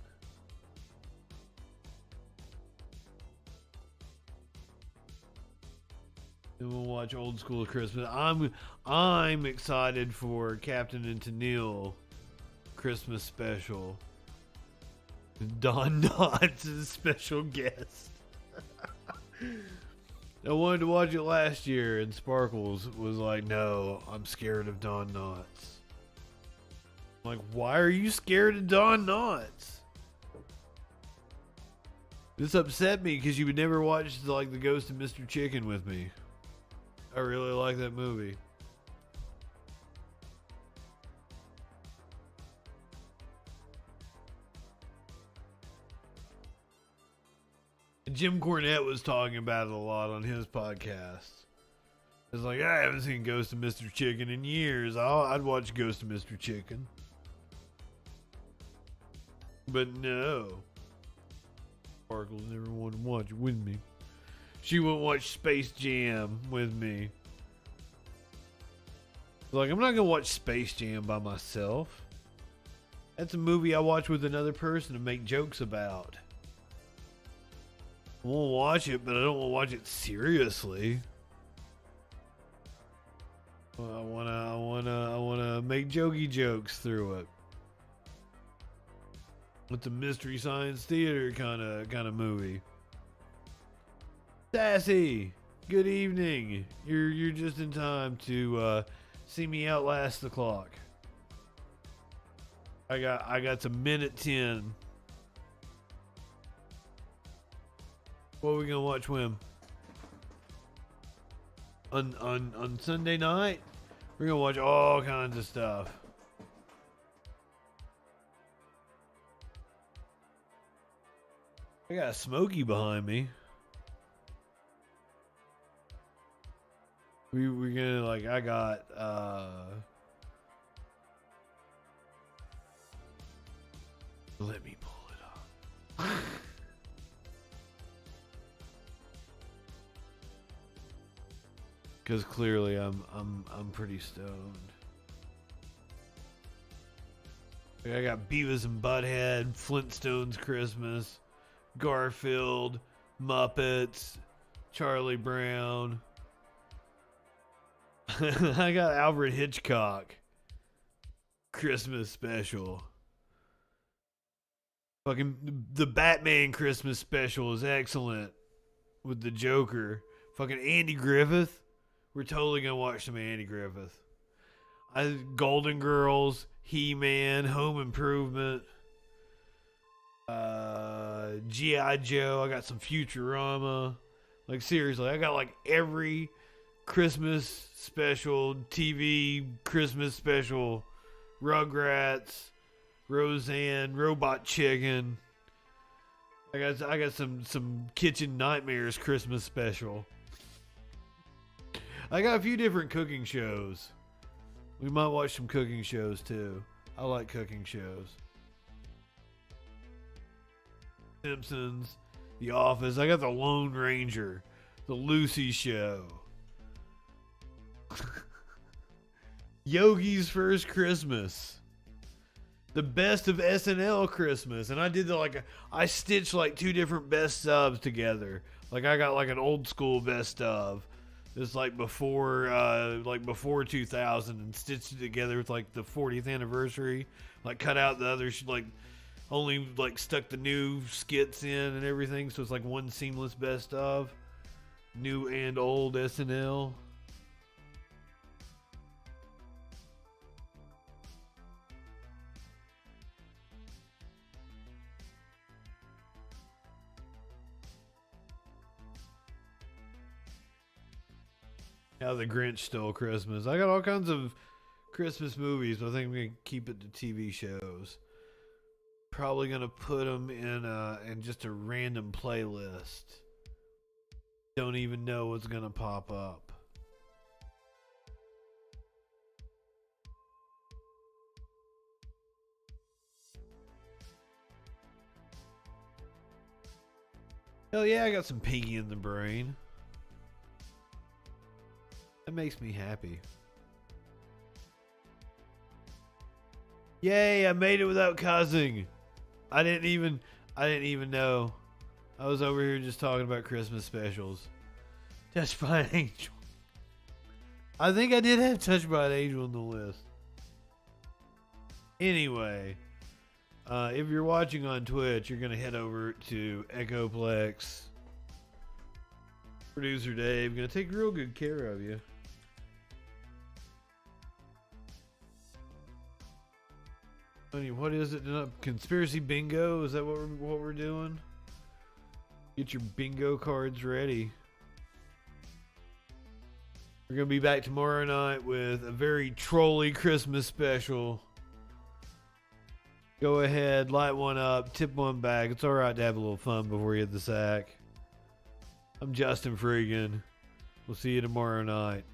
And we'll watch Old School Christmas. I'm excited for Captain and Tennille Christmas special. Don Knotts is a special guest. I wanted to watch it last year, and Sparkles was like, "No, I'm scared of Don Knotts." I'm like, why are you scared of Don Knotts? This upset me because you would never watch like The Ghost of Mr. Chicken with me. I really like that movie. Jim Cornette was talking about it a lot on his podcast. It's like, I haven't seen Ghost of Mr. Chicken in years. I'd watch Ghost of Mr. Chicken. But no. Sparkles never wanted to watch it with me. She wouldn't watch Space Jam with me. Like, I'm not going to watch Space Jam by myself. That's a movie I watch with another person to make jokes about. I won't watch it, but I don't want to watch it seriously. I wanna make jokey jokes through it. It's a Mystery Science Theater kind of movie. Sassy, good evening. You're just in time to see me outlast the clock. I got to minute 10. What are we gonna watch, Wim? On Sunday night, we're gonna watch all kinds of stuff. I got a Smokey behind me. We're gonna like. I got. Let me pull it up. Because clearly I'm pretty stoned. I got Beavis and Butthead, Flintstones Christmas, Garfield, Muppets, Charlie Brown. I got Alfred Hitchcock Christmas special. Fucking the Batman Christmas special is excellent with the Joker. Fucking Andy Griffith. We're totally gonna watch some Andy Griffith. Golden Girls, He-Man, Home Improvement, G.I. Joe. I got some Futurama. Like, seriously, I got like every Christmas special, TV Christmas special, Rugrats, Roseanne, Robot Chicken. I got some Kitchen Nightmares Christmas special. I got a few different cooking shows. We might watch some cooking shows too. I like cooking shows. Simpsons, The Office. I got The Lone Ranger, The Lucy Show, Yogi's First Christmas, the Best of SNL Christmas, and I did I stitched like two different best ofs together. Like I got like an old school best of. It's like before 2000, and stitched it together with like the 40th anniversary. Like cut out the other like only like stuck the new skits in and everything, so it's like one seamless best of new and old SNL. How the Grinch Stole Christmas. I got all kinds of Christmas movies, but I think I'm going to keep it to TV shows. Probably going to put them in just a random playlist. Don't even know what's going to pop up. Hell yeah, I got some Pinky in the Brain. That makes me happy. Yay, I made it without cussing. I didn't even know. I was over here just talking about Christmas specials. Touched by an Angel. I think I did have Touched by an Angel on the list. Anyway, if you're watching on Twitch, you're going to head over to Echoplex. Producer Dave, going to take real good care of you. What is it? Conspiracy bingo? Is that what we're doing? Get your bingo cards ready. We're gonna be back tomorrow night with a very trolly Christmas special. Go ahead, light one up, tip one back. It's alright to have a little fun before you hit the sack. I'm JustinFREAKIN. We'll see you tomorrow night.